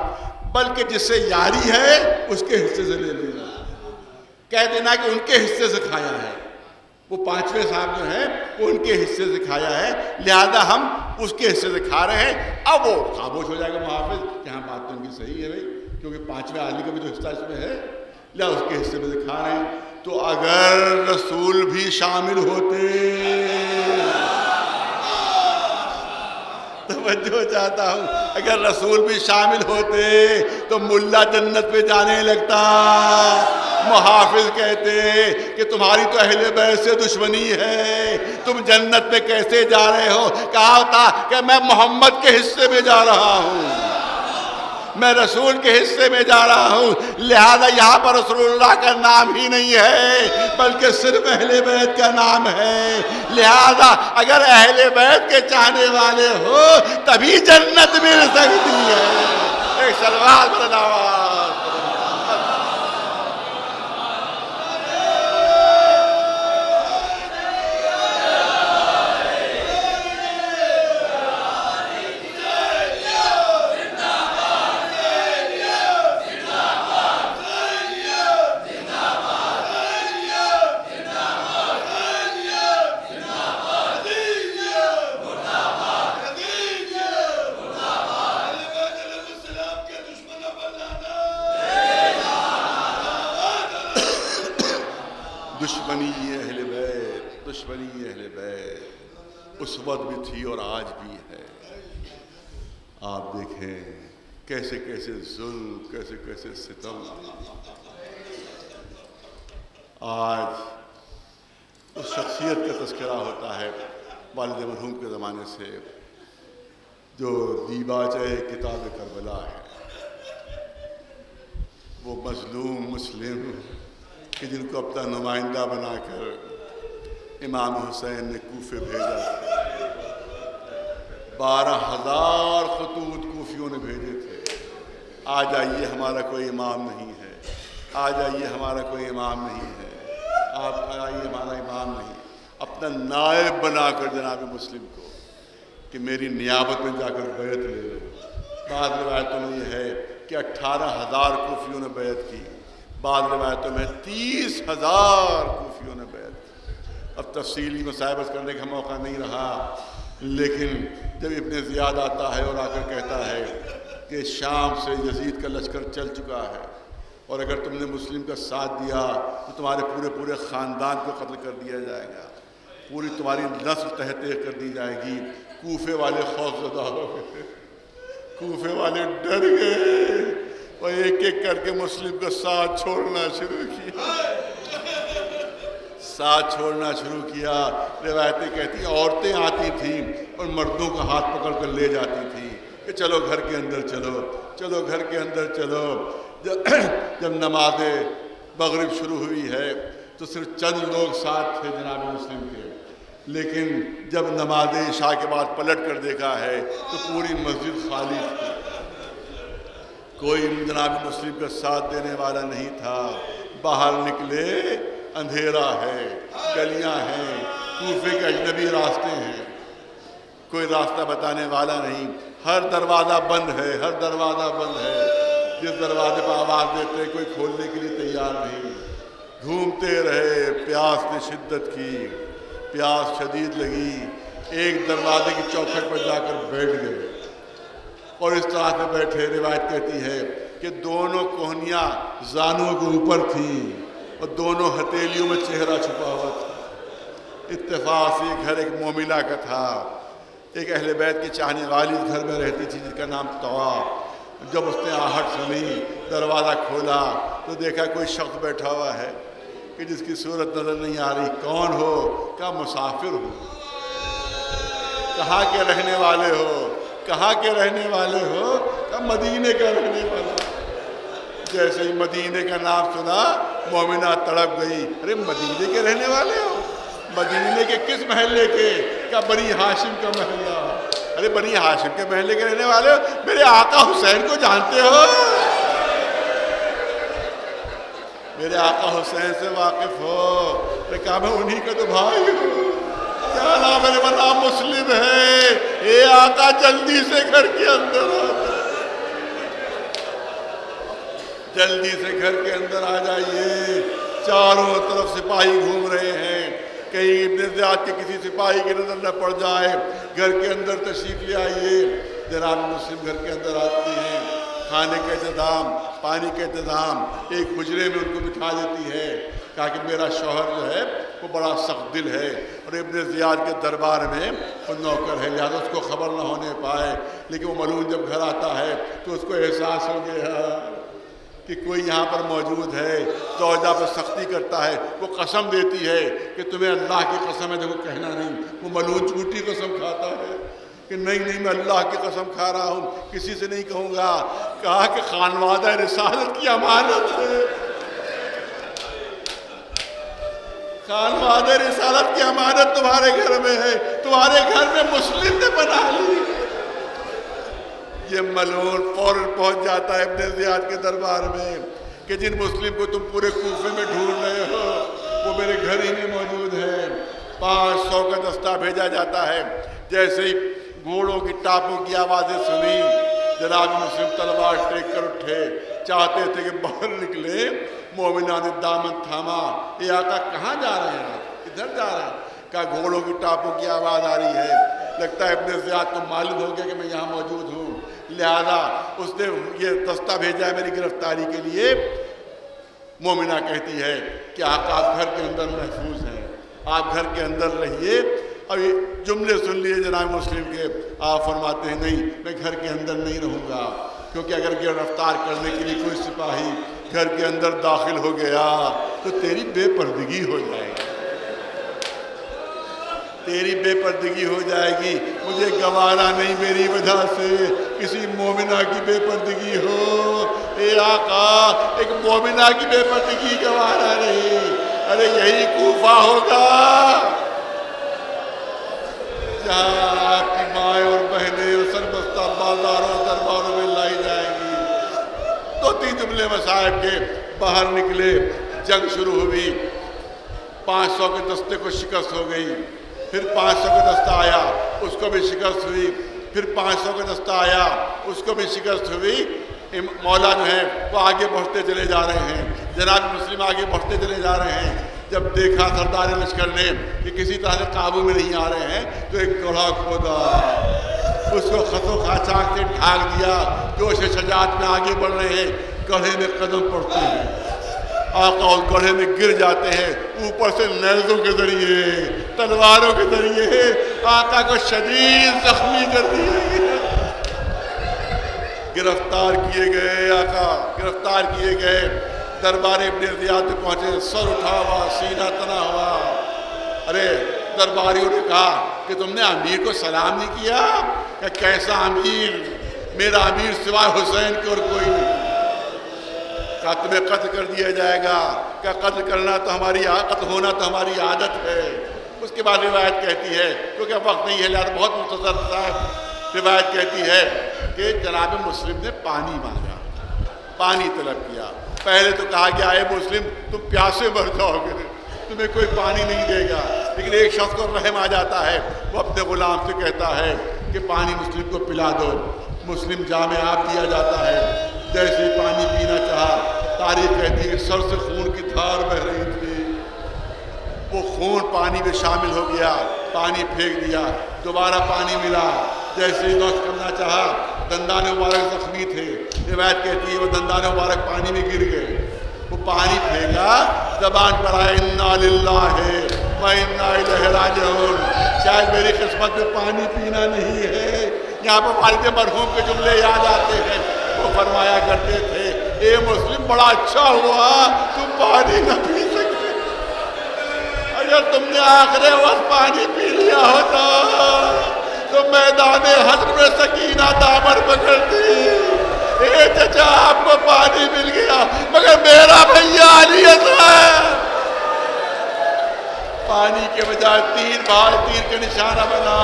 بلکہ جس سے یاری ہے اس کے حصے سے لے لوں گا. کہہ دینا کہ ان کے حصے سے کھایا ہے. وہ 5ویں صاحب جو ہیں وہ ان کے حصے سے کھایا ہے، لہذا ہم اس کے حصے سے کھا رہے ہیں. اب وہ خاموش ہو جائے گا محافظ کہ ہاں بات تو ان کی صحیح ہے بھائی، کیونکہ 5ویں آدمی کا بھی تو حصہ اس میں ہے، لہذا اس کے حصے میں سے کھا رہے ہیں. تو اگر رسول بھی شامل ہوتے، توجہ چاہتا ہوں، اگر رسول بھی شامل ہوتے تو ملا جنت پہ جانے لگتا. محافظ کہتے کہ تمہاری تو اہل بیت سے دشمنی ہے، تم جنت پہ کیسے جا رہے ہو؟ کہا ہوتا کہ میں محمد کے حصے میں جا رہا ہوں، میں رسول کے حصے میں جا رہا ہوں. لہذا یہاں پر رسول اللہ کا نام ہی نہیں ہے بلکہ صرف اہل بیت کا نام ہے. لہذا اگر اہل بیت کے چاہنے والے ہو تبھی جنت مل سکتی ہے. ایک صلوات پر نواز. دشمنی اہل بیت، دشمنی اہل بیت اس وقت بھی تھی اور آج بھی ہے. آپ دیکھیں کیسے کیسے ظلم، کیسے کیسے ستم. آج اس شخصیت کا تذکرہ ہوتا ہے والد مرحوم کے زمانے سے جو دیباچہ کتاب کربلا ہے. وہ مظلوم مسلم کہ جن کو اپنا نمائندہ بنا کر امام حسین نے کوفے بھیجا تھا. 12,000 خطوط کوفیوں نے بھیجے تھے، آ جائیے ہمارا کوئی امام نہیں ہے، آ جائیے ہمارا کوئی امام نہیں ہے، آپ آئیے ہمارا امام نہیں. اپنا نائب بنا کر جناب مسلم کو کہ میری نیابت میں جا کر بیعت لے لو. بعض روایتوں میں یہ ہے کہ 18,000 کوفیوں نے بیعت کی، بعض روایتوں میں 30,000 کوفیوں نے بیعت کی. اب تفصیلی مسائل کرنے کا موقع نہیں رہا، لیکن جب ابن زیاد آتا ہے اور آ کر کہتا ہے کہ شام سے یزید کا لشکر چل چکا ہے اور اگر تم نے مسلم کا ساتھ دیا تو تمہارے پورے خاندان کو قتل کر دیا جائے گا، پوری تمہاری نسل تہتے کر دی جائے گی. کوفے والے خوف زدہ ہو گئے، کوفے والے ڈر گئے اور ایک ایک کر کے مسلم کا ساتھ چھوڑنا شروع کیا، ساتھ چھوڑنا شروع کیا. روایتیں کہتی عورتیں آتی تھیں اور مردوں کا ہاتھ پکڑ کر لے جاتی تھیں کہ چلو گھر کے اندر چلو، چلو گھر کے اندر چلو. جب نماز مغرب شروع ہوئی ہے تو صرف چند لوگ ساتھ تھے جناب مسلم کے، لیکن جب نماز عشاء کے بعد پلٹ کر دیکھا ہے تو پوری مسجد خالی تھی، کوئی جناب مسلم کا ساتھ دینے والا نہیں تھا. باہر نکلے اندھیرا ہے، گلیاں ہیں، کوفے کے اجنبی راستے ہیں، کوئی راستہ بتانے والا نہیں، ہر دروازہ بند ہے، ہر دروازہ بند ہے. جس دروازے پر آواز دیتے کوئی کھولنے کے لیے تیار نہیں. گھومتے رہے، پیاس نے شدت کی، پیاس شدید لگی، ایک دروازے کی چوکھٹ پر جا کر بیٹھ گئے اور اس طرح سے بیٹھے۔ روایت کہتی ہے کہ دونوں کوہنیاں زانوں کے اوپر تھیں اور دونوں ہتھیلیوں میں چہرہ چھپا ہوا تھا۔ اتفاق سے یہ گھر ایک مومنہ کا تھا، ایک اہل بیت کی چاہنے والی اس گھر میں رہتی تھی جس کا نام طوا۔ جب اس نے آہٹ سنی، دروازہ کھولا تو دیکھا کوئی شخص بیٹھا ہوا ہے کہ جس کی صورت نظر نہیں آ رہی۔ کون ہو؟ کہا مسافر ہو۔ کہاں کے رہنے والے ہو؟ کہاں کے رہنے والے ہو؟ کہا مدینے کا رہنے والا۔ جیسے ہی مدینے کا نام سنا مومنہ تڑپ گئی، ارے مدینے کے رہنے والے ہو؟ مدینے کے کس محلے کے؟ کہا بنی ہاشم کا محلہ۔ ارے بنی ہاشم کے محلے کے رہنے والے ہو؟ میرے آقا حسین کو جانتے ہو؟ میرے آقا حسین سے واقف ہو؟ نے کہا میں انہی کا تو بھائی ہوں۔ کیا نام؟ میرے نام مسلم ہے۔ اے آقا جلدی سے گھر کے اندر آ، جلدی سے گھر کے اندر آ جائیے۔ چاروں طرف سپاہی گھوم رہے ہیں، کہیں ابن زیاد کے کسی سپاہی کی نظر نہ پڑ جائے۔ گھر کے اندر تشریف لے آئیے۔ جناب مسلم گھر کے اندر آتی ہیں، کھانے کا انتظام، پانی کا انتظام، ایک حجرے میں ان کو بٹھا دیتی ہے۔ کہا کہ میرا شوہر جو ہے وہ بڑا سخت دل ہے اور ابن زیاد کے دربار میں وہ نوکر ہے، لہٰذا اس کو خبر نہ ہونے پائے۔ لیکن وہ ملعون جب گھر آتا ہے تو اس کو احساس ہو گیا کہ کوئی یہاں پر موجود ہے۔ زوجہ پر سختی کرتا ہے، وہ قسم دیتی ہے کہ تمہیں اللہ کی قسم ہے، دیکھو کہنا نہیں۔ وہ ملعون جھوٹی قسم کھاتا ہے کہ نہیں میں اللہ کی قسم کھا رہا ہوں، کسی سے نہیں کہوں گا۔ کہا کہ خانوادہ رسالت کی امانت ہے، خانوادہ رسالت کی امانت تمہارے گھر میں ہے، تمہارے گھر میں مسلم نے بنا لی۔ یہ ملعون فوراً پہنچ جاتا ہے ابن زیاد کے دربار میں کہ جن مسلم کو تم پورے کوفے میں ڈھونڈ رہے ہو وہ میرے گھر ہی میں موجود ہے۔ 500 کا دستہ بھیجا جاتا ہے۔ جیسے ہی گھوڑوں کی ٹاپوں کی آوازیں سنی، جناب مسلم تلوار ٹیک کر اٹھے، چاہتے تھے کہ باہر نکلے۔ مومنہ نے دامن تھاما۔ اے آقا کہاں جا رہے ہیں آپ؟ ادھر جا رہے ہیں۔ کہا گھوڑوں کی ٹاپوں کی آواز آ رہی ہے، لگتا ہے ابن زیاد کو معلوم ہو گیا کہ میں یہاں موجود ہوں، لہذا اس نے یہ دستہ بھیجا ہے میری گرفتاری کے لیے۔ مومنہ کہتی ہے کہ آقا آپ گھر کے اندر محفوظ ہیں، آپ گھر کے اندر رہیے۔ اب یہ جملے سن لیے جناب مسلم کے۔ آپ فرماتے ہیں نہیں میں گھر کے اندر نہیں رہوں گا، کیونکہ اگر گرفتار کرنے کے لیے کوئی سپاہی گھر کے اندر داخل ہو گیا تو تیری بے پردگی ہو جائے گی، تیری بے پردگی ہو جائے گی۔ مجھے گوارا نہیں میری وجہ سے کسی مومنہ کی بے پردگی ہو۔ اے آقا ایک مومنہ کی بے پردگی گوارا نہیں۔ ارے یہی کوفہ ہوگا جہاں آپ کی مائیں اور بہنیں اور سربستہ بازاروں درباروں میں لائی جائیں گی۔ 2-3 جملے مصائب کے باہر نکلے، جنگ شروع ہوئی، 500 کے دستے کو شکست ہو گئی، پھر 500 کا دستہ آیا اس کو بھی شکست ہوئی، پھر 500 کا دستہ آیا اس کو بھی شکست ہوئی۔ مولا جو ہے وہ آگے بڑھتے چلے جا رہے ہیں، جناب مسلم آگے بڑھتے چلے جا رہے ہیں۔ جب دیکھا سردار لشکر نے کہ کسی طرح سے قابو میں نہیں آ رہے ہیں تو ایک گڑھا کھودا، اس کو خط و خاچاک سے ڈھانک دیا۔ جوش شجاعت میں آگے بڑھ رہے ہیں، گڑھے میں قدم پڑتے ہیں، آقا اس گڑھے میں گر جاتے ہیں، اوپر سے نیزوں کے ذریعے تلواروں کے ذریعے آقا کو شدید زخمی کر دیے، گرفتار کیے گئے۔ آقا گرفتار کیے گئے، دربار ابن زیاد میں پہنچے، سر اٹھا ہوا، سینہ تنا ہوا۔ ارے درباریوں نے کہا کہ تم نے امیر کو سلام نہیں کیا؟ کہ کیسا امیر؟ میرا امیر سوائے حسین کے اور کوئی نہیں۔ کہا تمہیں قتل کر دیا جائے گا۔ کیا قتل کرنا تو ہماری قتل ہونا تو ہماری عادت ہے۔ اس کے بعد روایت کہتی ہے، کیونکہ اب وقت نہیں ہے لہذا بہت مختصر صاحب، روایت کہتی ہے کہ جناب مسلم نے پانی مانگا، پانی طلب کیا۔ پہلے تو کہا گیا اے مسلم تم پیاسے مر جاؤ گے، تمہیں کوئی پانی نہیں دے گا، لیکن ایک شخص کو رحم آ جاتا ہے، وہ اپنے غلام سے کہتا ہے کہ پانی مسلم کو پلا دو۔ مسلم جام آب دیا جاتا ہے، جیسے ہی پانی پینا چاہا، تاریخ کہتی ہے سر سے خون کی دھار بہ رہی تھی وہ خون پانی میں شامل ہو گیا، پانی پھینک دیا، دوبارہ پانی ملا، جیسے ہی نوش کرنا چاہا دندان مبارک زخمی تھے، روایت کہتی ہے وہ دندان مبارک پانی میں گر گئے، وہ پانی پھینکا، زبان پر آئے انا للہ و انا الیہ راجعون، شاید میری قسمت میں پانی پینا نہیں ہے۔ یہاں پر والد مرحوم کے جملے یاد آتے ہیں، وہ فرمایا کرتے تھے اے مسلم بڑا اچھا ہوا تم پانی نہ پی سکے، اگر تم نے آخر وقت پانی پی لیا ہوتا تو میدان حشر میں سکینہ دامن پکڑتی، اے چچا آپ کو پانی مل گیا مگر میرا بھیا علی ہے، پانی کے بجائے تیر بھائی تیر کے نشانہ بنا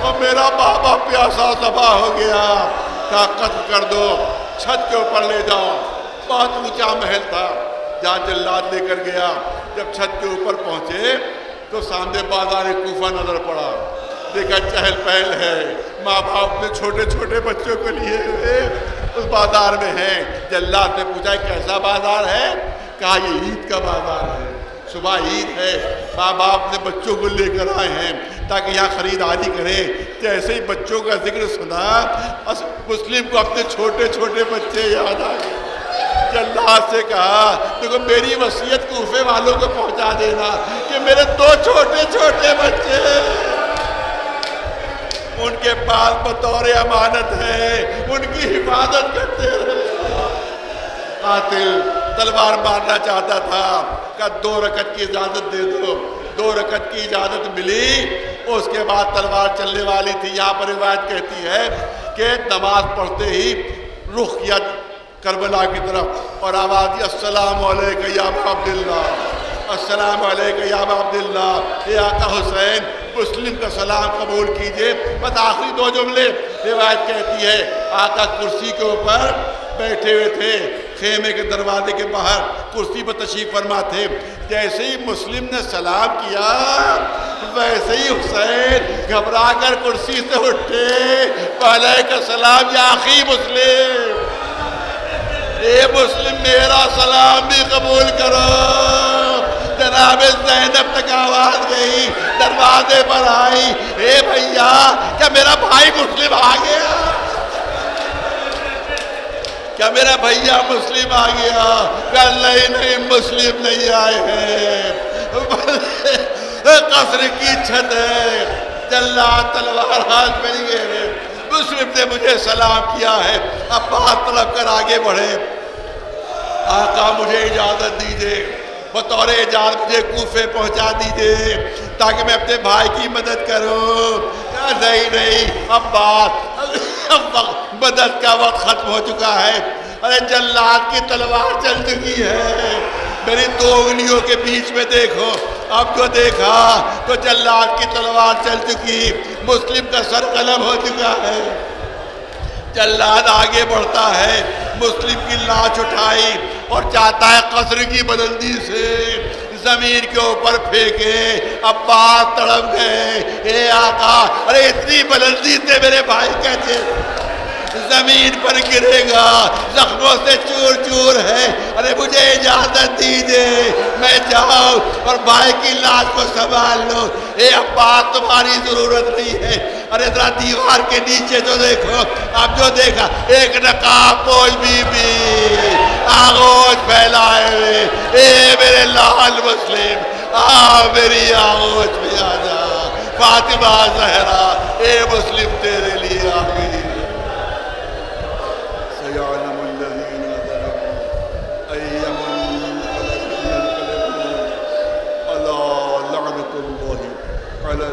اور میرا بابا پیاسا ذبح ہو گیا، کہا قتل کر دو، چھت کے اوپر لے جاؤ، بہت اونچا محل تھا جہاں جلاد لے کر گیا، جب چھت کے اوپر پہنچے تو سامنے بازار کوفہ نظر پڑا، دیکھا چہل پہل ہے، ماں باپ نے چھوٹے چھوٹے بچوں کو لیے ہوئے اس بازار میں ہیں، جلاد نے پوچھا کیسا بازار ہے؟ کہا یہ عید کا بازار ہے، صبح عید ہے، ماں باپ نے بچوں کو لے کر آئے ہیں تاکہ یہاں خریداری کریں، جیسے ہی بچوں کا ذکر سنا مسلم کو اپنے چھوٹے چھوٹے بچے یاد آ گئے، جلاد سے کہا دیکھو میری وصیت کوفے والوں کو پہنچا دینا کہ میرے 2 چھوٹے چھوٹے بچے ان کے پاس بطور امانت ہے، ان کی حفاظت کرتے رہے۔ قاتل تلوار مارنا چاہتا تھا، کہا 2 رکعت کی اجازت دے دو، 2 رکعت کی اجازت ملی، اس کے بعد تلوار چلنے والی تھی۔ یہاں پر روایت کہتی ہے کہ نماز پڑھتے ہی رخ کیا کربلا کی طرف اور آواز دی السلام علیکہ یا ابا عبداللہ، السلام علیکہ یا ابا عبداللہ، اے آقا حسین مسلم کا سلام قبول کیجئے۔ بس آخری 2 جملے روایت کہتی ہے آقا کرسی کے اوپر بیٹھے ہوئے تھے، خیمے کے دروازے کے باہر کرسی پر تشریف فرما تھے، جیسے ہی مسلم نے سلام کیا ویسے ہی حسین گھبرا کر کرسی سے اٹھے، وعلیکم السلام یا اخی مسلم، اے مسلم میرا سلام بھی قبول کرو۔ جناب زینب تک آواز گئی، دروازے پر آئی، اے بھیا کیا میرا بھائی مسلم آ گیا؟ کیا میرا بھیا مسلم آ گیا؟ کہ نہیں مسلم نہیں آئے ہیں، قصر کی چھت ہے، جلاد تلوار ہاتھ میں لیے ہیں، مسلم نے مجھے سلام کیا ہے، اب بات طلب کر آگے بڑھے، آقا مجھے اجازت دیجئے، بطور اجازت مجھے کوفے پہنچا دیجئے تاکہ میں اپنے بھائی کی مدد کروں۔ نہیں اب مدد کا وقت ختم ہو چکا ہے، ارے جلاد کی تلوار چل چکی ہے، میری 2 انگلیوں کے بیچ میں دیکھو، اب جو دیکھا تو جلاد کی تلوار چل چکی، مسلم کا سر قلم ہو چکا ہے، جلاد آگے بڑھتا ہے، مسلم کی لاش اٹھائی اور چاہتا ہے قصر کی بلندی سے زمین کے اوپر پھینکے، عباس تڑپ گئے، اے آقا ارے اتنی بلندی سے میرے بھائی کیسے زمین پر گرے گا، زخموں سے چور چور ہے، ارے مجھے اجازت دیجئے میں جاؤں اور بھائی کی لاش کو سنبھال لو۔ اے عباس تمہاری ضرورت نہیں ہے، ارے ذرا دیوار کے نیچے تو دیکھو، اب جو دیکھا ایک نقاب پوش بی بی آغوش پھیلائے ہوئے، اے میرے لال مسلم آ میری آغوش میں آ جا، فاطمہ زہرا اے مسلم تیرے لیے آ گئی۔ سيعلم الذين ظلموا أي منقلب ينقلبون، ألا لعنة الله على